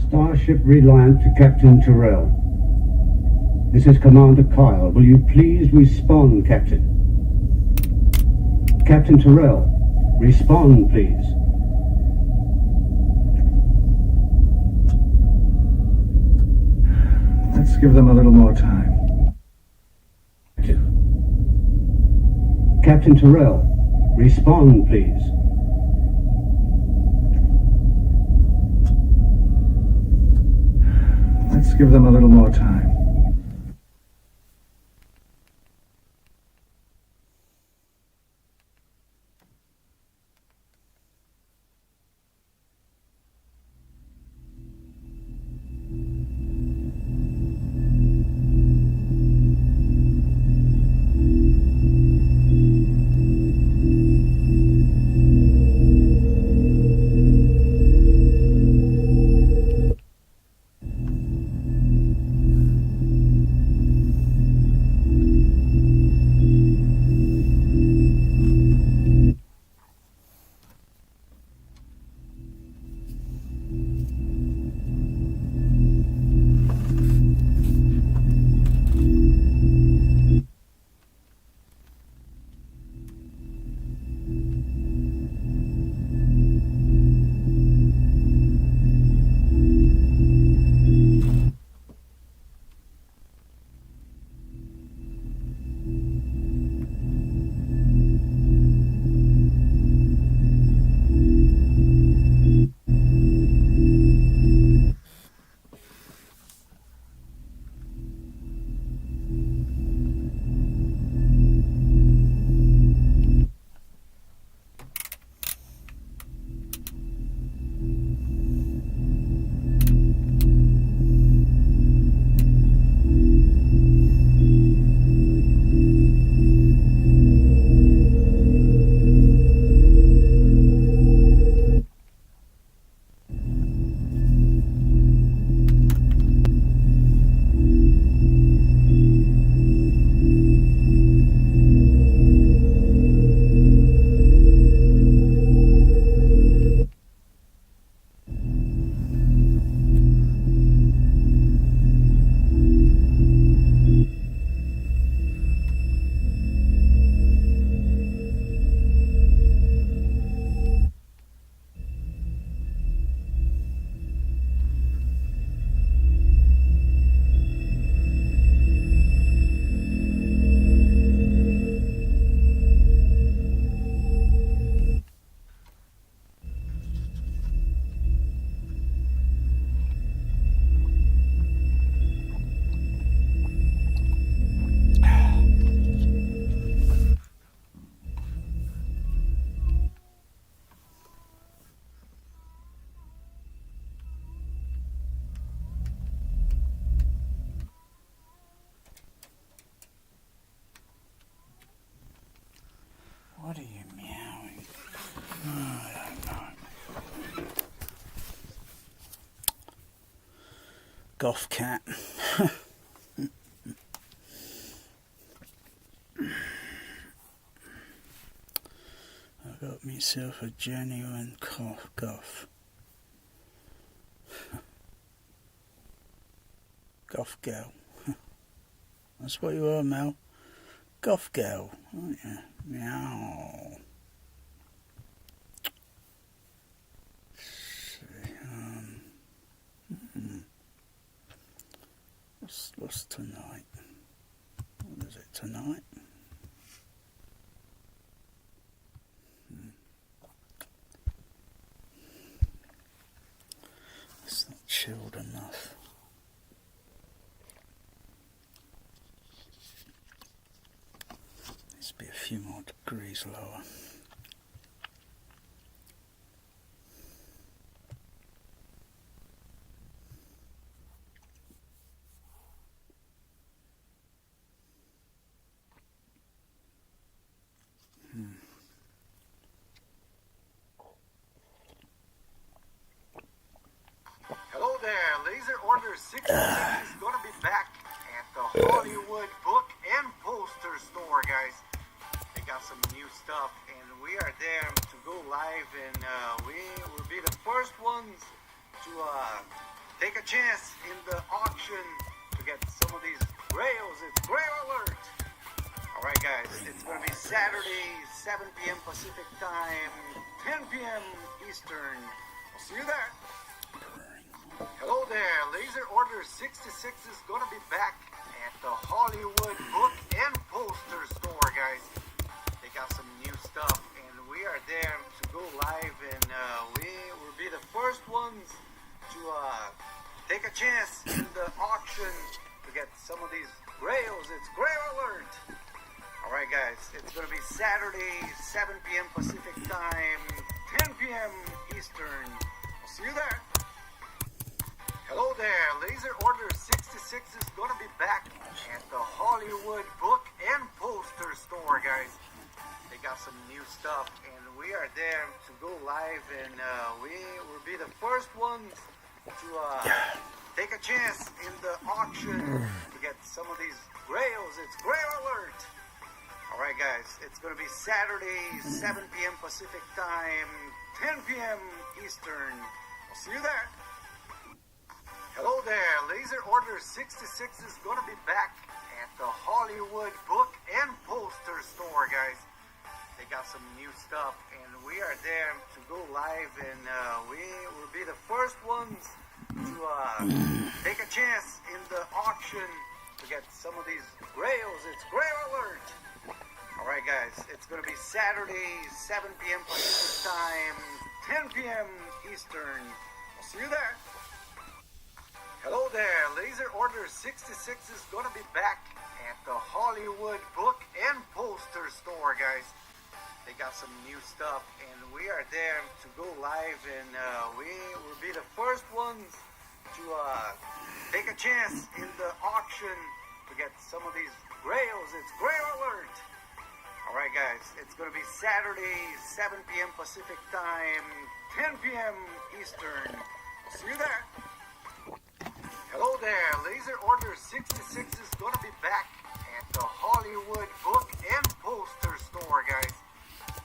Starship Reliant to Captain Terrell. This is Commander Kyle. Will you please respond, Captain? Captain Terrell, respond, please. Let's give them a little more time. Captain Terrell, respond, please. Let's give them a little more time. Goth cat. I got myself a genuine goth. Goth girl. That's what you are, Mel. Goth girl, aren't you? Meow. What's tonight? What is it tonight? It's not chilled enough. Needs to be a few more degrees lower. Hello there, Laser Order 66 is gonna be back at the Hollywood Book and Poster Store, guys. They got some new stuff, and we are there to go live, and we will be the first ones to take a chance in the auction to get some of these grails. It's Grail Alert! Alright guys, it's gonna be Saturday, 7 p.m. Pacific Time, 10 p.m. Eastern. I'll see you there. Hello there, Laser Order 66 is gonna be back at the Hollywood Book and Poster Store, guys. They got some new stuff, and we are there to go live, and we will be the first ones to take a chance in the auction to get some of these grails. It's Grail Alert! Alright guys, it's gonna be Saturday, 7 p.m. Pacific Time, 10 p.m. Eastern. I'll see you there. Hello there, Laser Order 66 is gonna be back at the Hollywood Book and Poster Store, guys. They got some new stuff, and we are there to go live, and we will be the first ones to take a chance in the auction to get some of these grails. It's Grail Alert! Alright guys, it's gonna be Saturday, 7 p.m. Pacific Time, 10 p.m. Eastern. I'll see you there. Hello there, Laser Order 66 is gonna be back at the Hollywood Book and Poster Store, guys. They got some new stuff, and we are there to go live, and we will be the first ones to take a chance in the auction to get some of these grails. It's Grail Alert! Alright guys, it's gonna be Saturday, 7 p.m. Pacific Time, 10 p.m. Eastern. I'll see you there. Hello there, Laser Order 66 is gonna be back at the Hollywood Book and Poster Store, guys. They got some new stuff, and we are there to go live, and we will be the first ones to take a chance in the auction to get some of these grails. It's Grail Alert! Alright guys, it's gonna be Saturday, 7 p.m. Pacific Time, 10 p.m. Eastern. I'll see you there. Hello there, Laser Order 66 is gonna be back at the Hollywood Book and Poster Store, guys.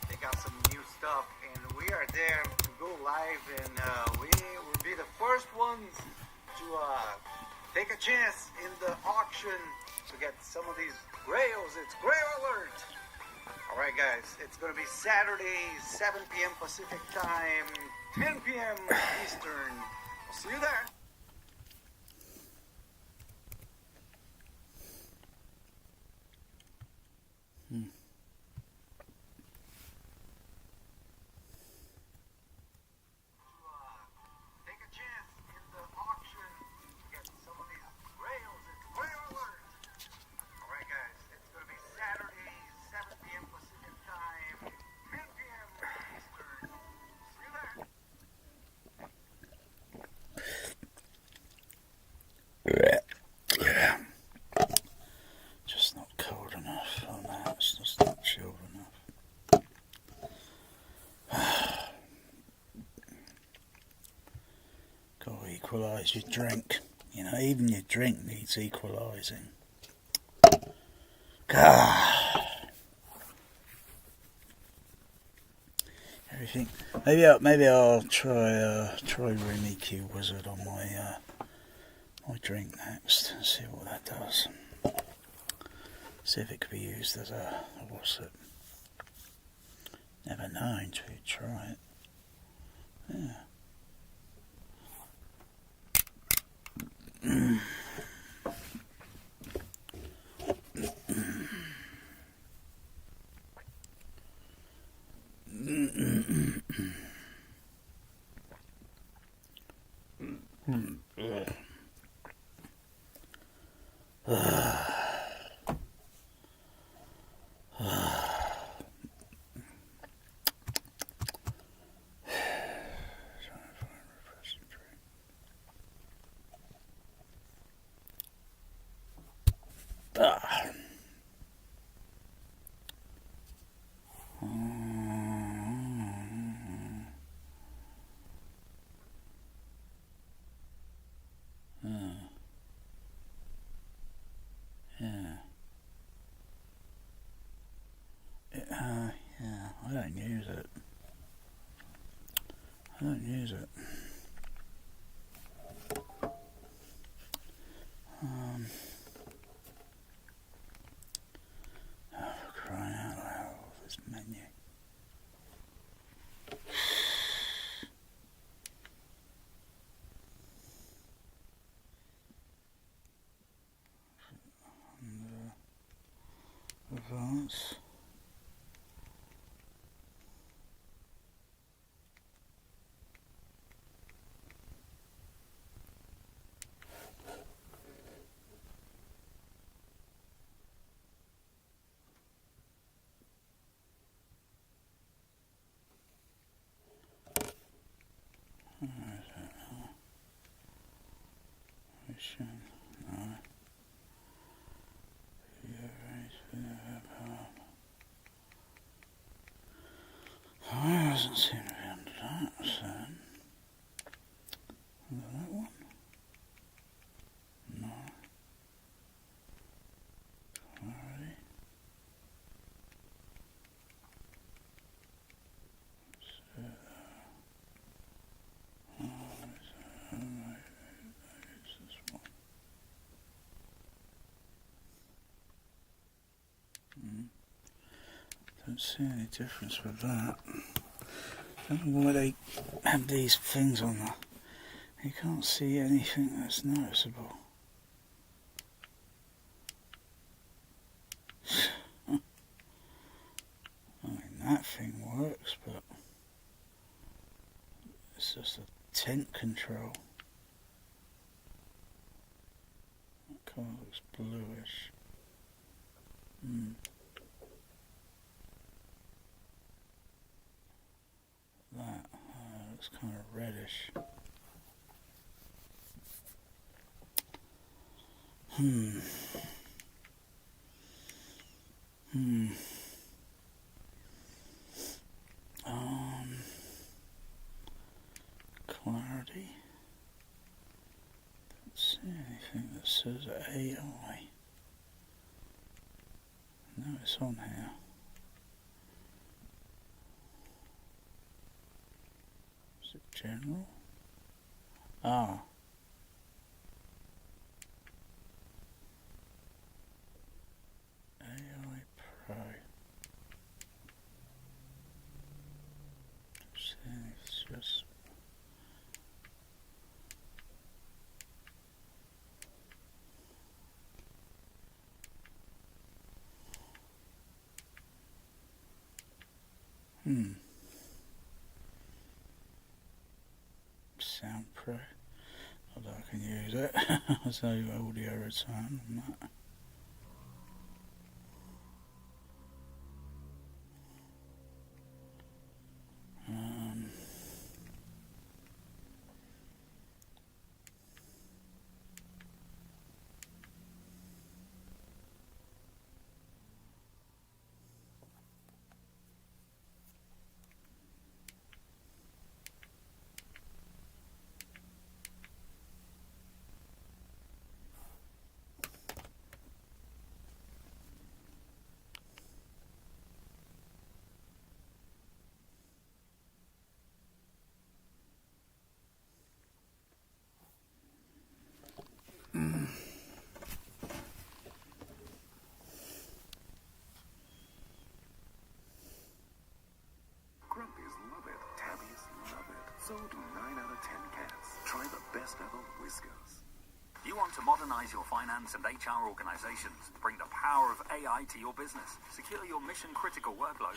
They got some new stuff, and we are there to go live, and we will be the first ones to take a chance in the auction to get some of these grails. It's Grail Alert! Alright guys, it's gonna be Saturday, 7 p.m. Pacific Time, 10 p.m. Eastern. I'll see you there. Just not cold enough. Oh no, it's just not chilled enough. Gotta equalise your drink, you You know, even your drink needs equalising. God. Everything. Maybe I'll try Remy Q Wizard on my my drink next and see what that does. See if it could be used as a what's it? Never know until you try it. Yeah. Yeah, I don't use it. For crying out loud, this menu. Advance. I doesn't seem to be under that, so that one? No. Alright. So it's this one. Don't see any difference with that. I don't know why they have these things on there. You can't see anything that's noticeable. I mean, that thing works, but it's just a tint control. That colour looks bluish. That looks kind of reddish. Clarity. Don't see anything that says AI. No, it's on here. Is it general? Ah. AI Pro. See, it's just Sound Pro. Although I can use it. There's no audio return on that. Want to modernize your finance and HR organizations? Bring the power of AI to your business. Secure your mission-critical workload.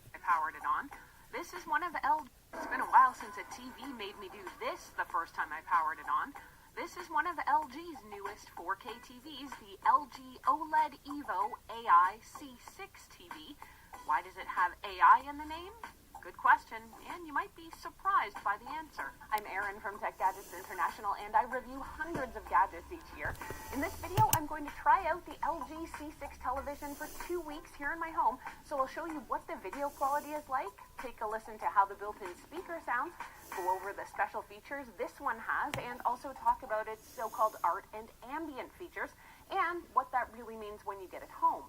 I powered it on. This is one of It's been a while since a TV made me do this the first time I powered it on. This is one of LG's newest 4K TVs, the LG OLED Evo AI C6 TV. Why does it have AI in the name? Good question, and you might be surprised by the answer. I'm Erin from Tech Gadgets International, and I review hundreds of gadgets each year. In this video, I'm going to try out the LG C6 television for 2 weeks here in my home, so I'll show you what the video quality is like, take a listen to how the built-in speaker sounds, go over the special features this one has, and also talk about its so-called art and ambient features, and what that really means when you get it home.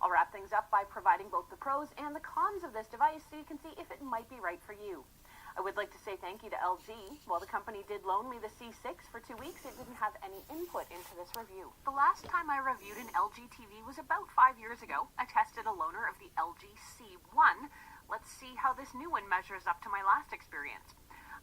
I'll wrap things up by providing both the pros and the cons of this device so you can see if it might be right for you. I would like to say thank you to LG. While the company did loan me the C6 for 2 weeks, it didn't have any input into this review. The last time I reviewed an LG TV was about 5 years ago. I tested a loaner of the LG C1. Let's see how this new one measures up to my last experience.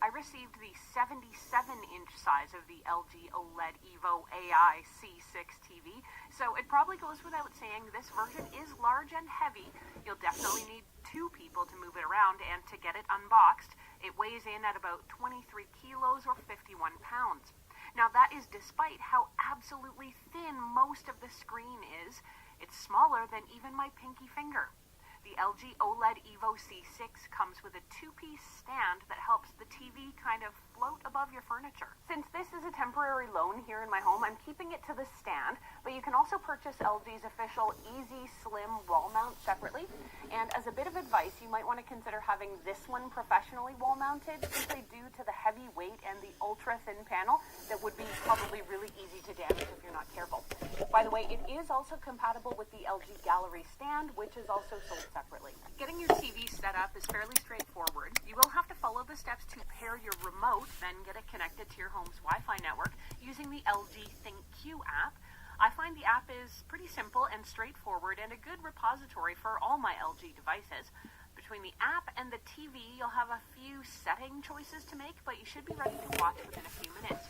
I received the 77-inch size of the LG OLED Evo AI C6 TV, so it probably goes without saying this version is large and heavy. You'll definitely need 2 people to move it around, and to get it unboxed, it weighs in at about 23 kilos or 51 pounds. Now that is despite how absolutely thin most of the screen is. It's smaller than even my pinky finger. The LG OLED Evo C6 comes with a 2-piece stand that helps the TV kind of float above your furniture. Since this is a temporary loan here in my home, I'm keeping it to the stand, but you can also purchase LG's official Easy Slim wall mount separately. And as a bit of advice, you might want to consider having this one professionally wall mounted, simply due to the heavy weight and the ultra thin panel that would be probably really easy to damage if you're not careful. By the way, it is also compatible with the LG Gallery stand, which is also sold separately. Getting your TV set up is fairly straightforward. You will have to follow the steps to pair your remote, then get it connected to your home's Wi-Fi network using the LG ThinkQ app. I find the app is pretty simple and straightforward and a good repository for all my LG devices. Between the app and the TV, you'll have a few setting choices to make, but you should be ready to watch within a few minutes.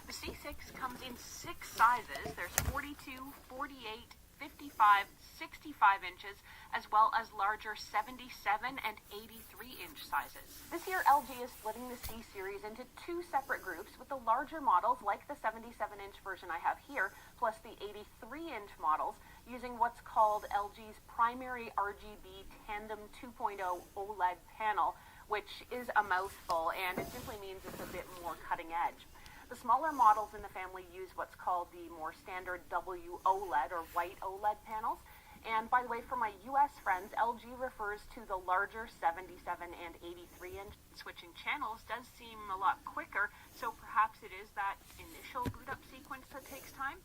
The C6 comes in 6 sizes. There's 42, 48, 55, 65 inches, as well as larger 77 and 83-inch sizes. This year, LG is splitting the C series into 2 separate groups, with the larger models, like the 77-inch version I have here, plus the 83-inch models, using what's called LG's primary RGB Tandem 2.0 OLED panel, which is a mouthful, and it simply means it's a bit more cutting edge. The smaller models in the family use what's called the more standard WOLED or white OLED panels. And by the way, for my US friends, LG refers to the larger 77 and 83-inch. Switching channels does seem a lot quicker, so perhaps it is that initial boot up sequence that takes time.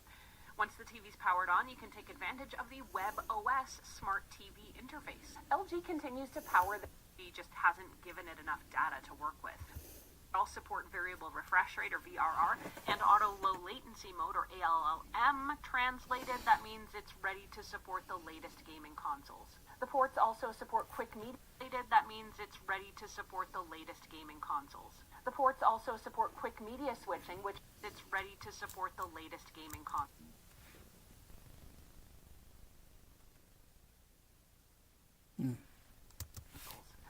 Once the TV's powered on, you can take advantage of the WebOS Smart TV interface. LG continues to power the TV, just hasn't given it enough data to work with. All support variable refresh rate or VRR and auto low latency mode or ALLM. Translated, that means it's ready to support the latest gaming consoles. The ports also support quick media. That means it's ready to support the latest gaming consoles. The ports also support quick media switching, which it's ready to support the latest gaming consoles.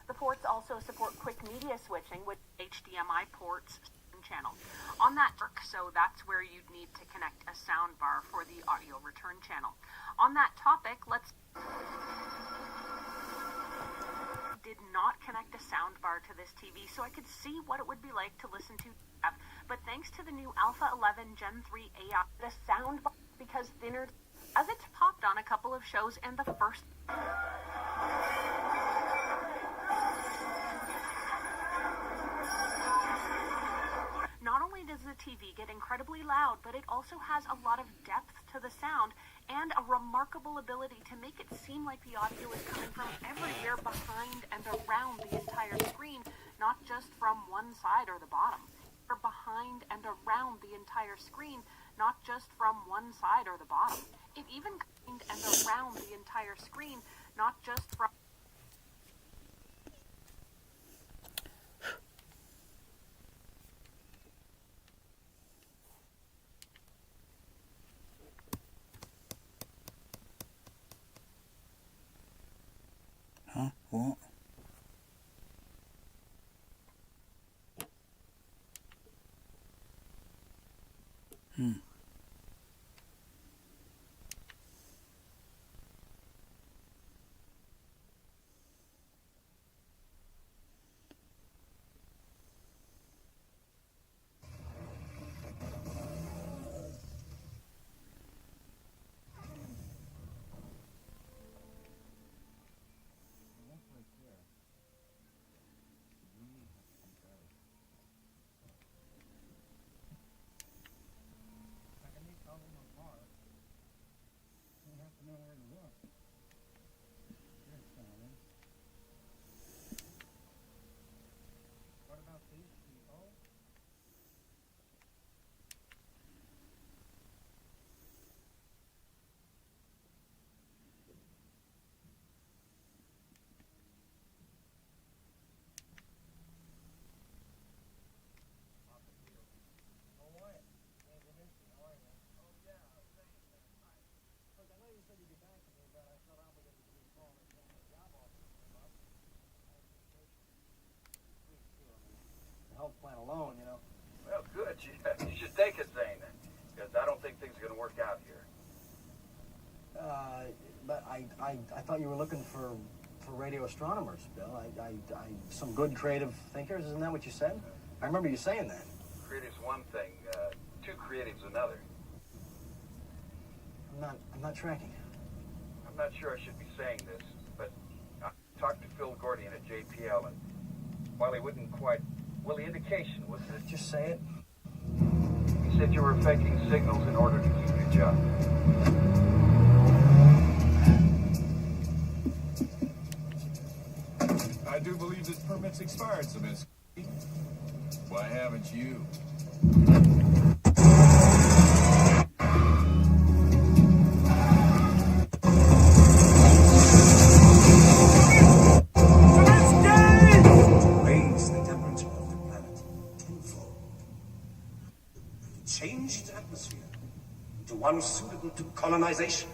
The ports also support quick media switching with HDMI ports channel. On that, so that's where you'd need to connect a sound bar for the audio return channel. On that topic, did not connect a sound bar to this TV, so I could see what it would be like to listen to. But thanks to the new Alpha 11 Gen 3 AI, the sound bar because thinner, as it's popped on a couple of shows, and the first. Not only does the TV get incredibly loud, but it also has a lot of depth to the sound and a remarkable ability to make it seem like the audio is coming from everywhere behind and around the entire screen, not just from one side or the bottom. Or behind and around the entire screen, not just from one side or the bottom. It even behind and around the entire screen, not just from. The health plan alone, you know. Well, good. You should take it, Zane, because I don't think things are going to work out here. But I thought you were looking for radio astronomers, Bill. Some good creative thinkers. Isn't that what you said? I remember you saying that. Creative's one thing, too creative's another. I'm not tracking. I'm not sure I should be saying this, but I talked to Phil Gordian at JPL, and while he wouldn't quite, well, the indication was that... Just say it. He said you were faking signals in order to keep your job. I do believe this permit's expired, Zemeski. Why haven't you? Raise the temperature of the planet tenfold. Change its atmosphere into one suitable to colonization.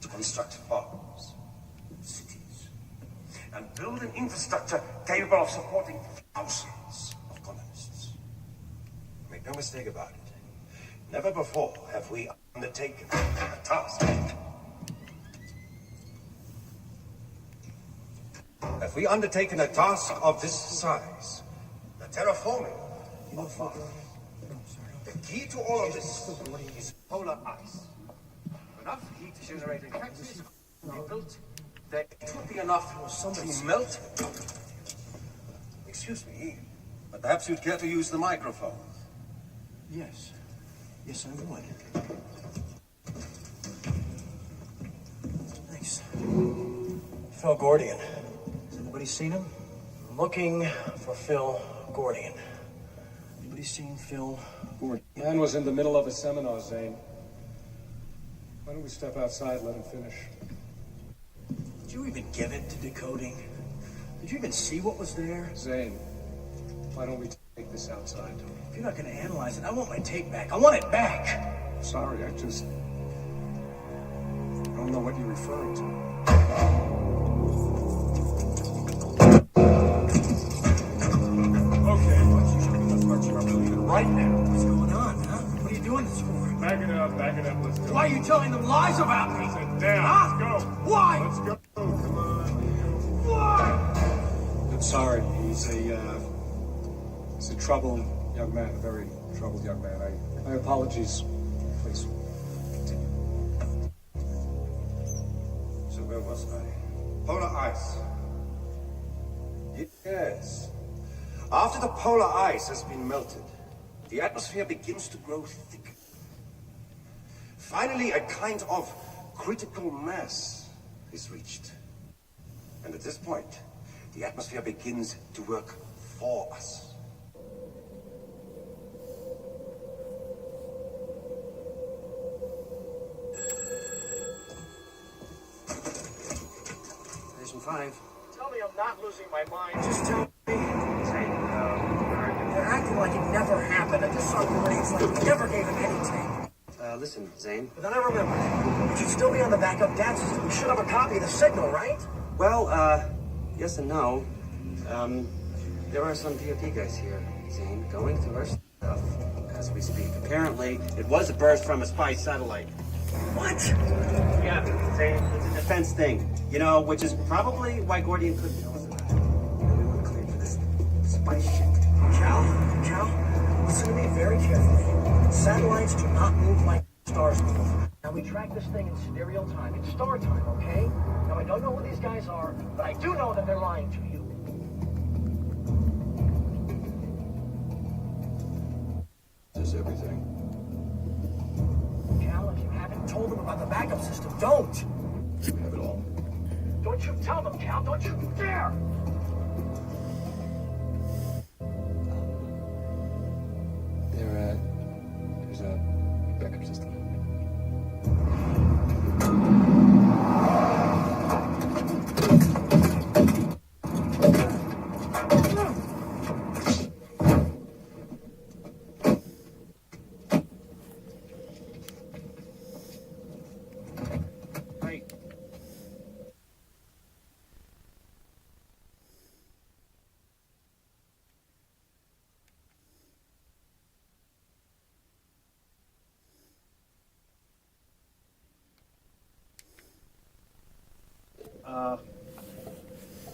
To construct farms, cities, and build an infrastructure capable of supporting thousands of colonists. Make no mistake about it. Never before have we undertaken a task. Have we undertaken a task of this size? The terraforming of Mars. The key to all of this is polar ice. Enough heat generating factories will be built that it would be enough to melt. Excuse me, but perhaps you'd care to use the microphone. Yes. Yes, I would. Thanks. Phil Gordian. Has anybody seen him? I'm looking for Phil Gordian. Anybody seen Phil Gordian? Man was in the middle of a seminar, Zane. Why don't we step outside and let him finish? Did you even give it to decoding? Did you even see what was there? Zane, why don't we take this outside? If you're not going to analyze it, I want my tape back. I want it back! Sorry, I don't know what you're referring to. Okay, let's use the parts you are believing right now. What's going on, huh? What are you doing this for? Back it up, let's go. Why are you telling them lies about me? Sit down, huh? let's go. Why? Let's go, come on. Why? I'm sorry, he's a troubled young man, a very troubled young man. My apologies. Please, continue. So where was I? Polar ice. Yes. After the polar ice has been melted, the atmosphere begins to grow thick. Finally, a kind of critical mass is reached. And at this point, the atmosphere begins to work for us. Station 5. Tell me I'm not losing my mind. Just tell me. They're acting like it never happened. I just saw grades like we never gave him anything. Listen, Zane. But then I remembered. It should still be on the backup DAT system. We should have a copy of the signal, right? Well, yes and no. There are some DOD guys here, Zane, going through our stuff as we we speak. Apparently, it was a burst from a spy satellite. What? Yeah, it's a defense thing. You know, which is probably why Gordian couldn't tell us about it. We were cleared for this spy shit. Cal, listen to me very carefully. Satellites do not move like stars move. Now, we track this thing in sidereal time. It's star time, okay? Now, I don't know who these guys are, but I do know that they're lying to you. This is everything. Cal, if you haven't told them about the backup system, don't! We have it all. Don't you tell them, Cal! Don't you dare! There's a backup system.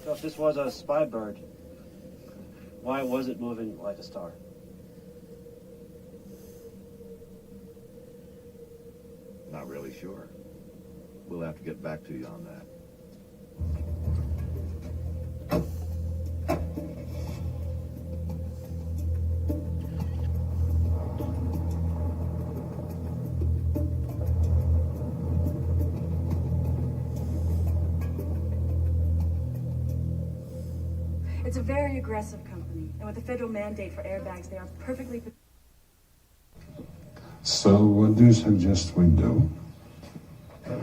So if this was a spy bird, why was it moving like a star? Not really sure. We'll have to get back to you on that. It's a very aggressive company, and with the federal mandate for airbags, they are perfectly... So what do you suggest we do?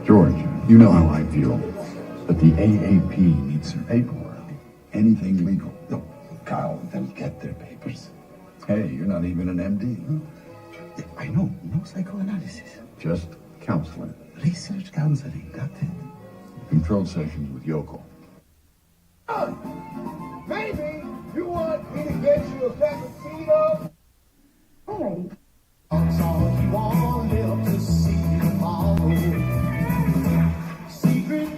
George, you know how I feel, but the AAP needs some paperwork. Anything legal. Look, Kyle, they'll get their papers. Hey, you're not even an MD. I know, no psychoanalysis. Just counseling. Research counseling, got it. Control sessions with Yoko. Maybe you want me to get you a cappuccino? Alrighty. That's all you want him to see tomorrow. Secret.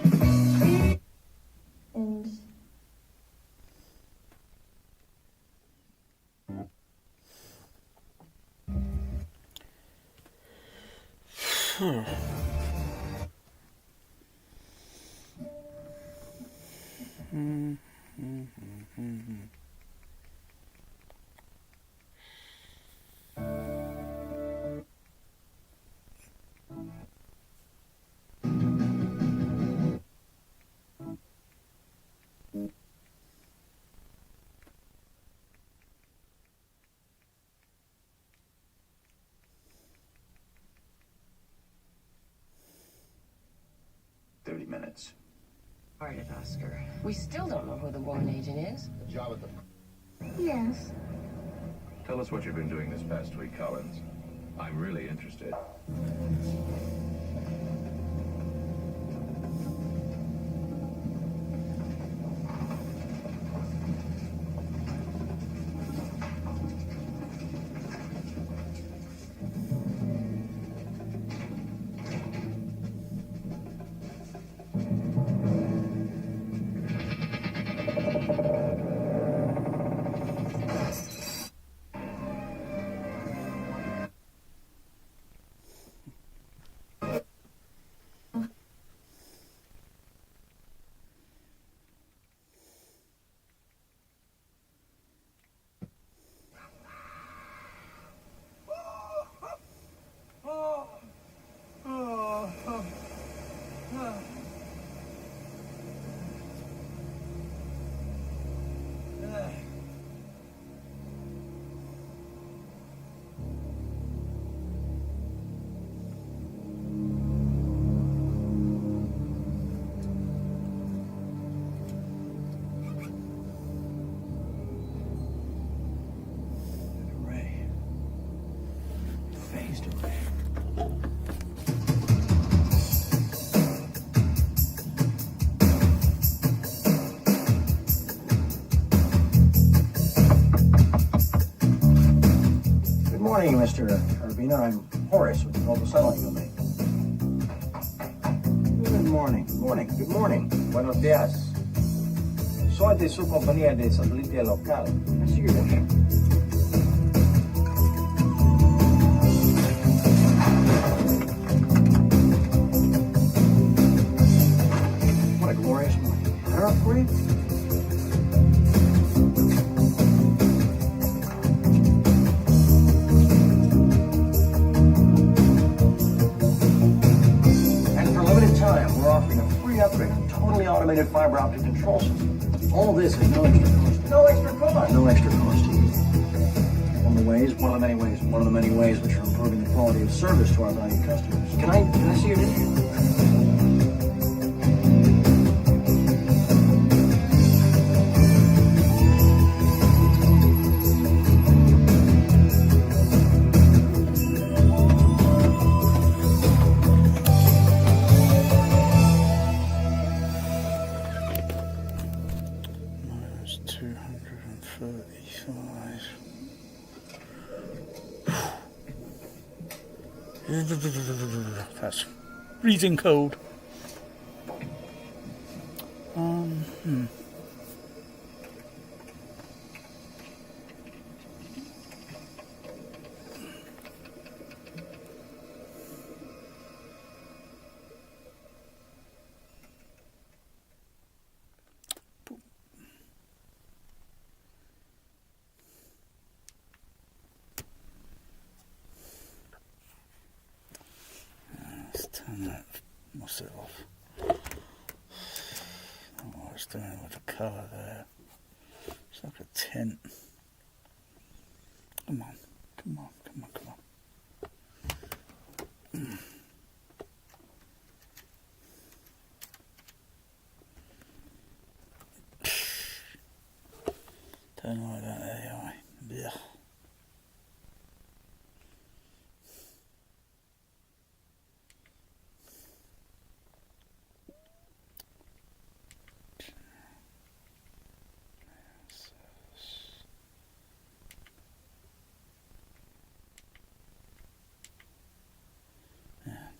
And... Minutes. Darn it, Oscar. We still don't know who the woman agent is. The job at the... Yes. Tell us what you've been doing this past week, Collins. I'm really interested. morning, Mr. Urbina. I'm Horace with the Global Satellite Company. Good morning. Good morning. Buenos días. Soy de su compañía de satélite local. Así que what a glorious morning. Her for you? We're offering a free upgrade on totally automated fiber optic control system. All this is no extra cost. No extra cost. No extra cost to you. One of the many ways which are improving the quality of service to our valued customers. Can I see your dish? Minus 235. That's freezing cold. Let's turn that. What's it off? Oh, it's doing with the colour there. It's like a tint. Come on. Don't like that AI. Yeah.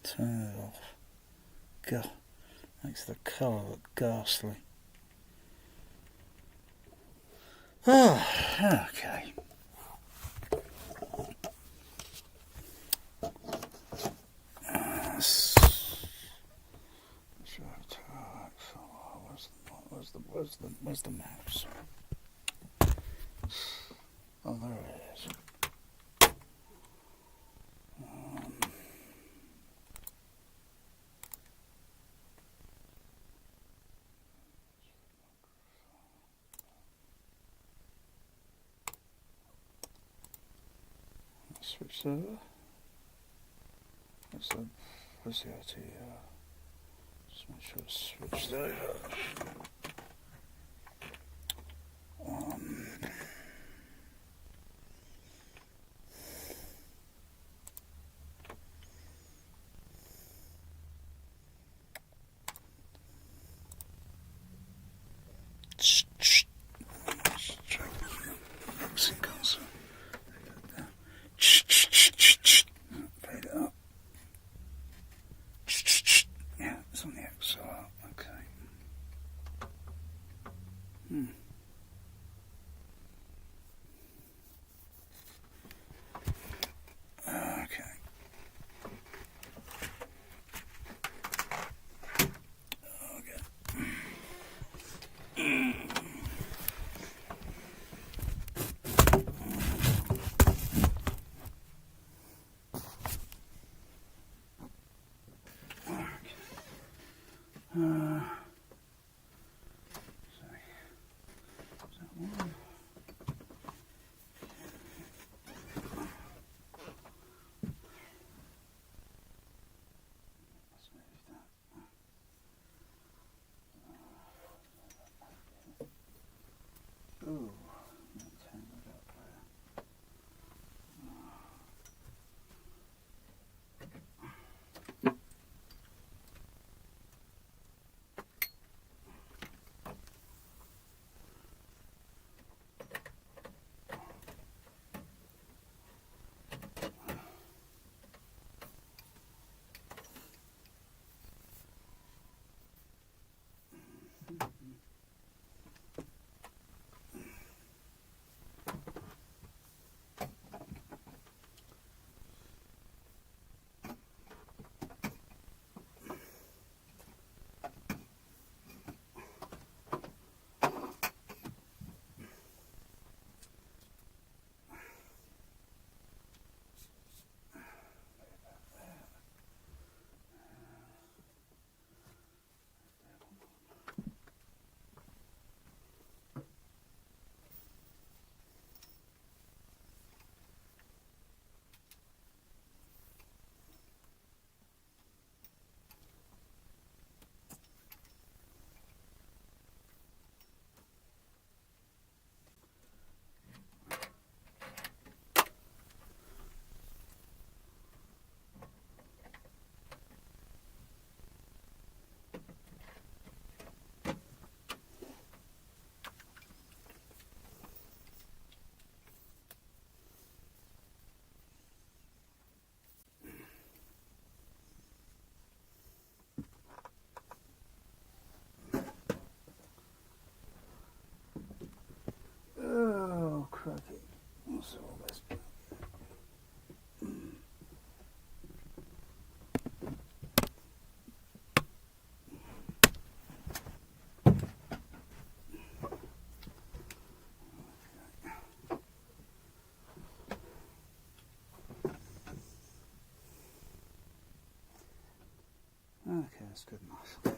Turn it off. God, makes the colour look ghastly. Okay. Where's the mouse? Oh, there it is. Switch over. Where's the RT? Just make sure it's switched over. Fade it up. Yeah, it's on the XR. Okay. that's good enough. Okay.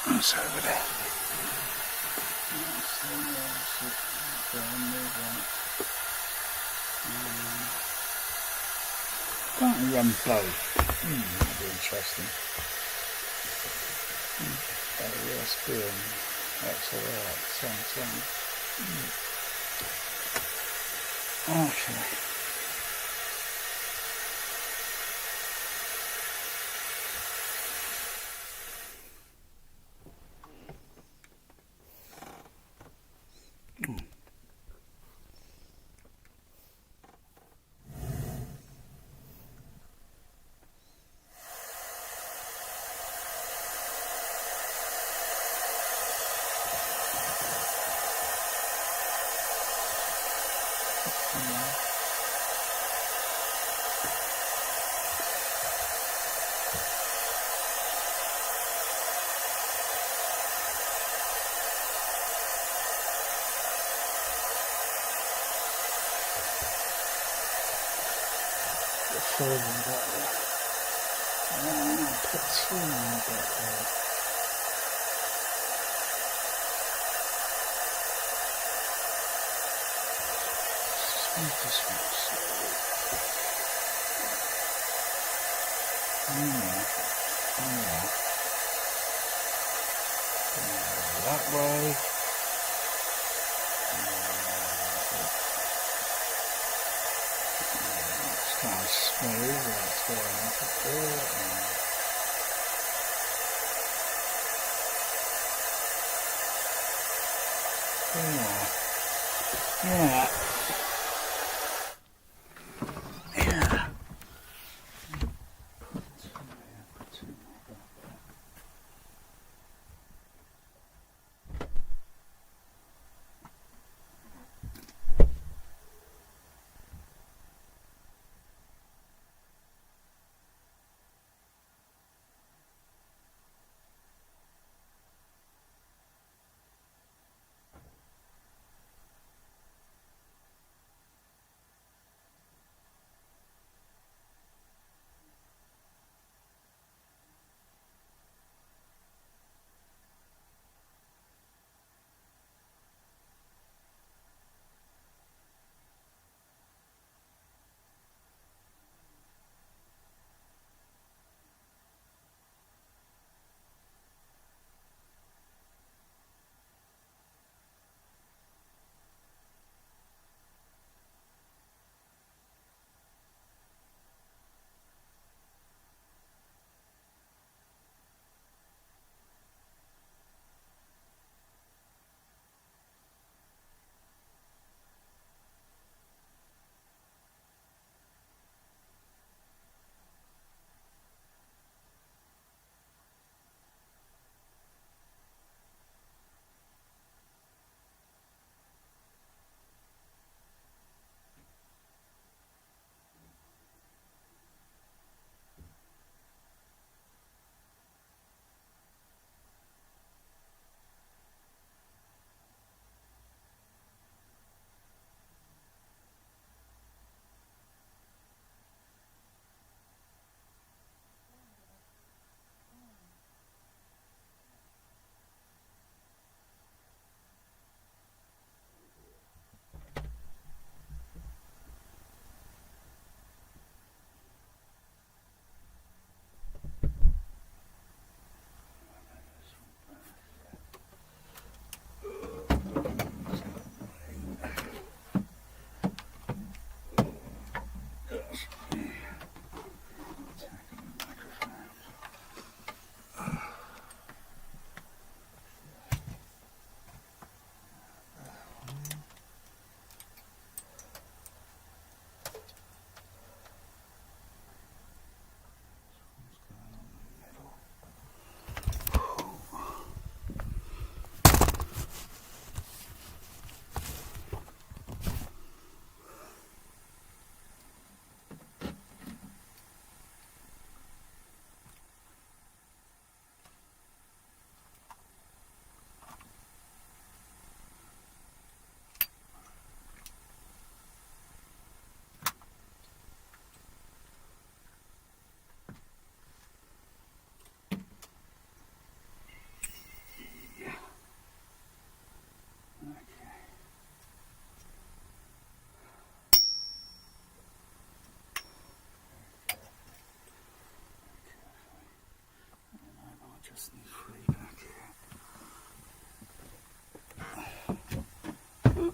What's over there? Can't run both. That'd be interesting. USB and XLR at the same time. Okay. Further back there. Put two in back there. Just move this one slowly. That way. Kind of smooth, that's where I want to do it. Yeah.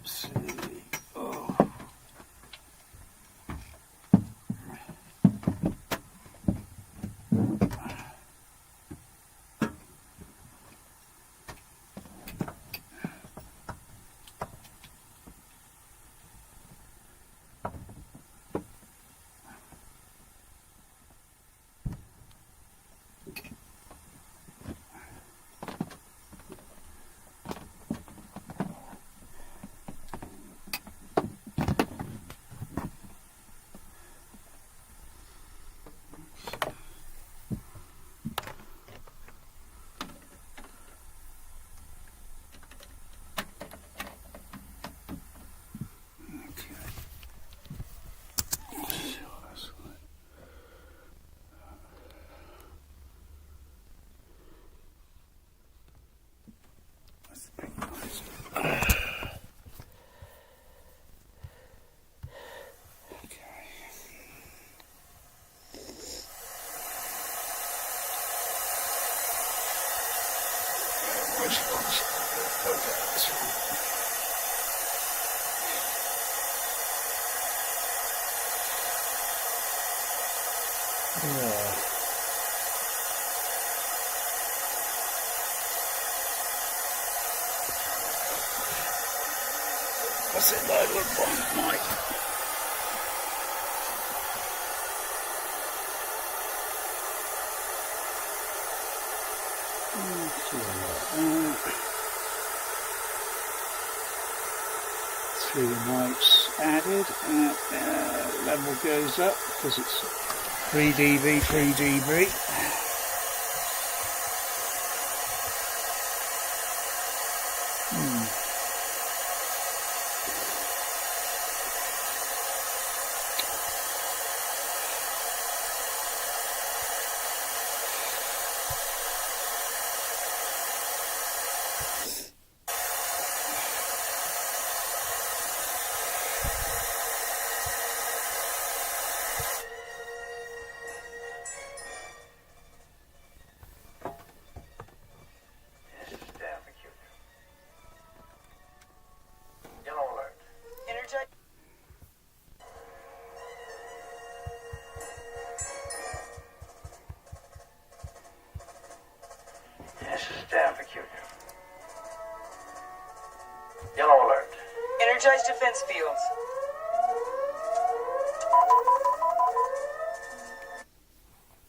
see. Oh. What's it like with one mic? Three mics added, level goes up because it's 3 dB, 3 dB. Yellow alert. Energize defense fields.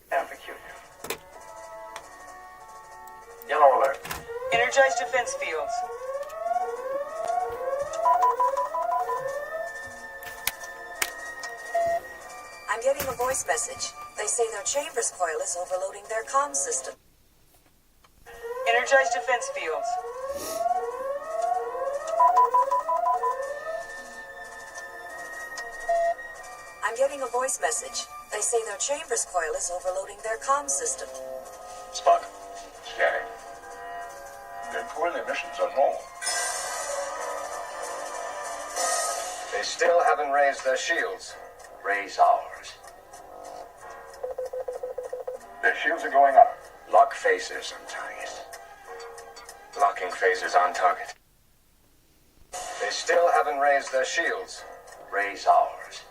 Down peculiar. Yellow alert. Energize defense fields. I'm getting a voice message. They say their chambers coil is overloading their comm system. Energize defense fields. I'm getting a voice message. They say their chambers coil is overloading their comm system. Spock, scanning. Their coil emissions are normal. They still haven't raised their shields. Raise ours. Their shields are going up. Lock phasers on target. Locking phasers on target. They still haven't raised their shields. Raise ours.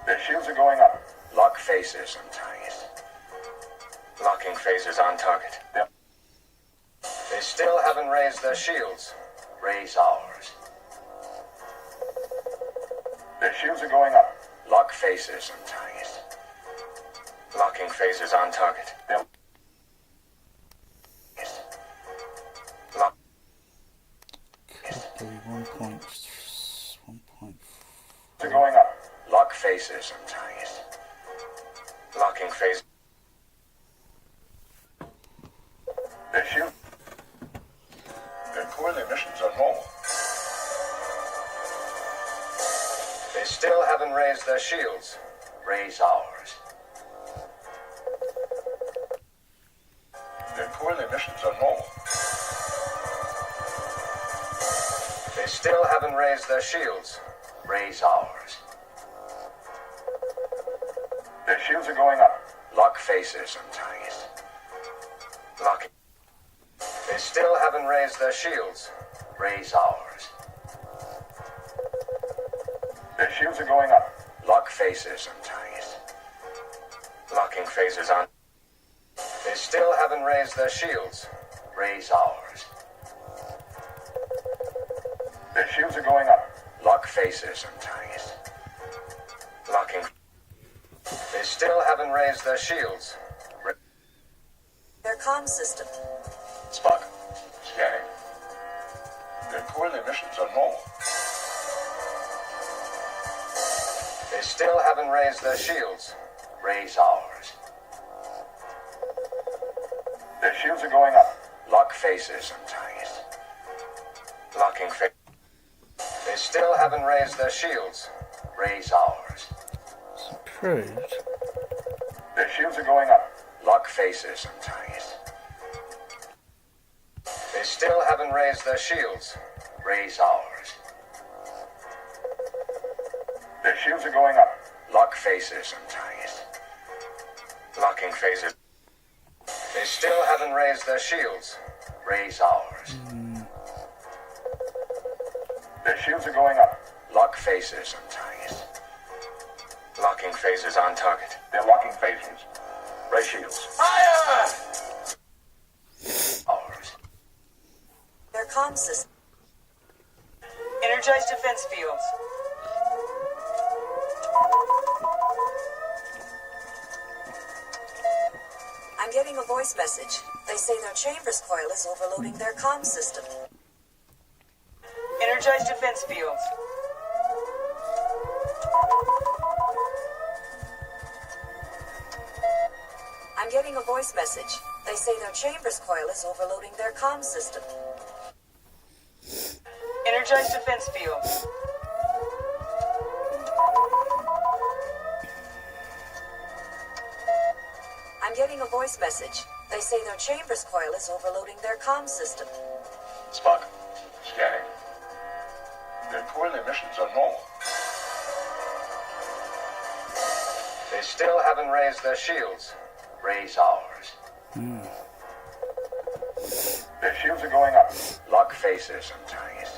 Their shields are going up. Lock phasers on target. Locking phasers on target. Yep. They still haven't raised their shields. Raise ours. Their shields are going up. Lock phasers on target. Locking phasers on target. Yep. Lock. Could be 1.1. They're going up. Lock phasers on target. Locking phasers. Their shield. Their coil emissions are normal. They still haven't raised their shields. Raise ours. Their coil emissions are normal. They still haven't raised their shields. Raise ours. Their shields are going up. Lock phasers on target. Locking. They still haven't raised their shields. Raise ours. Their shields are going up. Lock phasers on target. Locking phasers on. They still haven't raised their shields. Raise ours. Their shields are going up. Lock phasers on target. Locking. They still haven't raised their shields. Their comm system. Spock, scanning. Their coordinate missions are null. They still haven't raised their shields. Raise ours. Their shields are going up. Lock phasers on target. Locking phasers. They still haven't raised their shields. Raise ours. Approved. Their shields are going up. Lock phasers on target. They still haven't raised their shields. Raise ours. Their shields are going up. Lock phasers on target. Locking phasers. They still haven't raised their shields. Raise ours. Their shields are going up. Lock phasers on target. Locking phasers on target. They're locking phasers. Raise shields. Fire! Ours. Their comm system. Energize defense fields. I'm getting a voice message. They say their chambers coil is overloading their comm system. Energize defense fields. I'm getting a voice message. They say their chambers coil is overloading their comm system. Energize defense fields. I'm getting a voice message. They say their chambers coil is overloading their comm system. Spock, scanning. Their coordinate missions are null. They still haven't raised their shields. Raise ours. Their shields are going up. Lock phasers on target.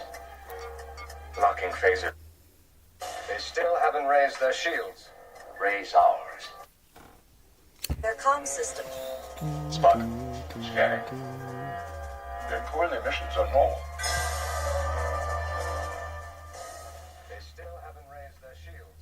Locking phaser. They still haven't raised their shields. Raise ours. Their comm system. Spock, scanning. Their coordinate missions are null. They still haven't raised their shields.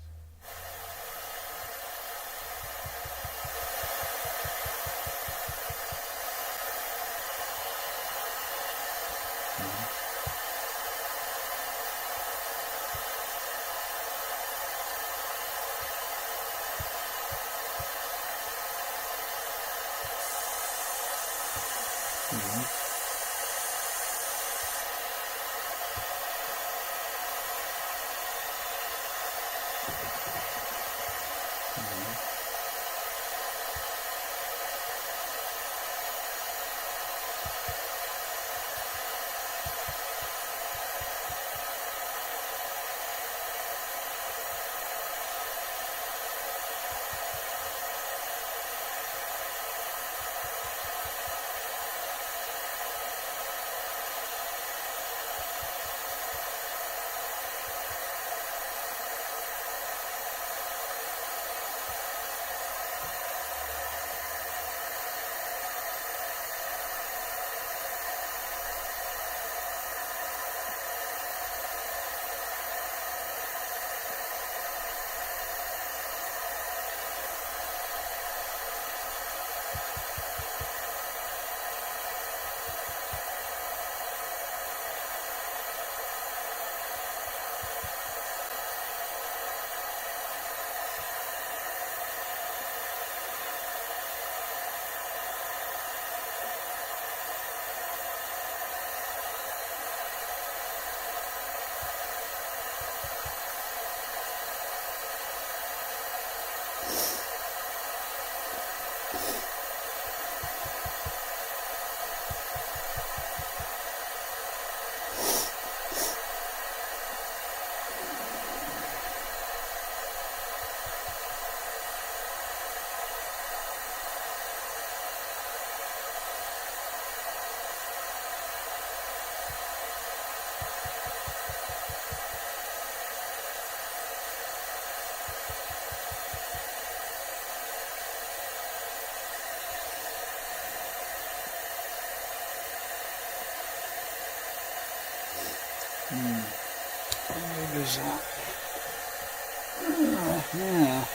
What is that? Yeah.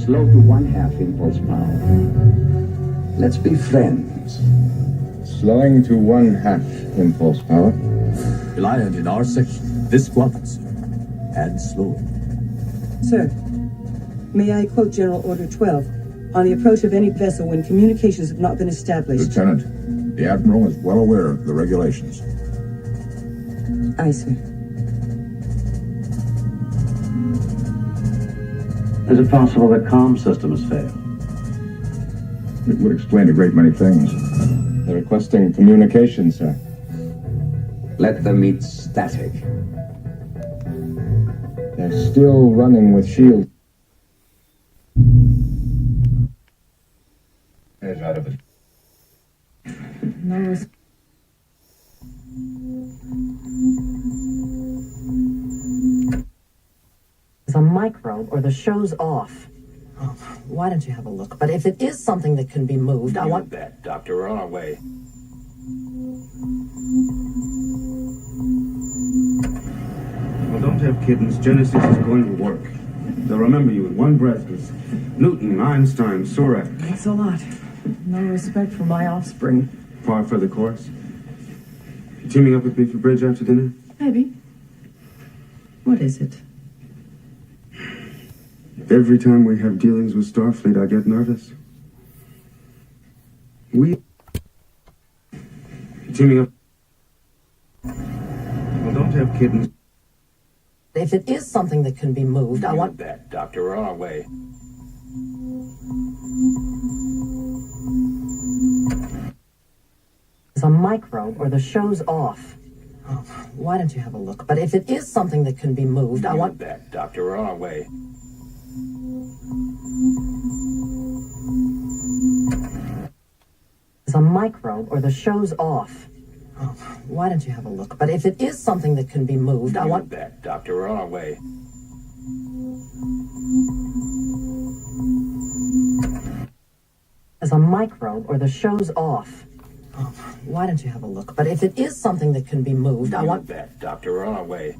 Slow to 1/2 impulse power. Let's be friends. Slowing to 1/2 impulse power. Reliant in our section. This squadron, sir. And slow. Sir, may I quote General Order 12 on the approach of any vessel when communications have not been established? Lieutenant, the Admiral is well aware of the regulations. Aye, sir. Is it possible that comm system has failed? It would explain a great many things. They're requesting communication, sir. Let them meet static. They're still running with shield. Head out of it. No. It's a microbe or the show's off. Oh, why don't you have a look? But if it is something that can be moved, I want that, Doctor. We're on our way. Well, don't have kittens. Genesis is going to work. They'll remember you in one breath, because Newton, Einstein, Surak. Thanks a lot. No respect for my offspring. Par for the course. You teaming up with me for bridge after dinner? Maybe. What is it? Every time we have dealings with Starfleet, I get nervous. You teaming up? Well, don't have kittens. If it is something that can be moved, I want that, Doctor. We're on our way. It's a microbe or the show's off. Oh, why don't you have a look? But if it is something that can be moved, I want that, Doctor. We're on our way. It's a microbe or the show's off. Oh, why don't you have a look? But if it is something that can be moved, I want that, Doctor. We're on our way. It's a microbe or the show's off. Oh, why don't you have a look? But if it is something that can be moved, I want that, Doctor. We're on our way.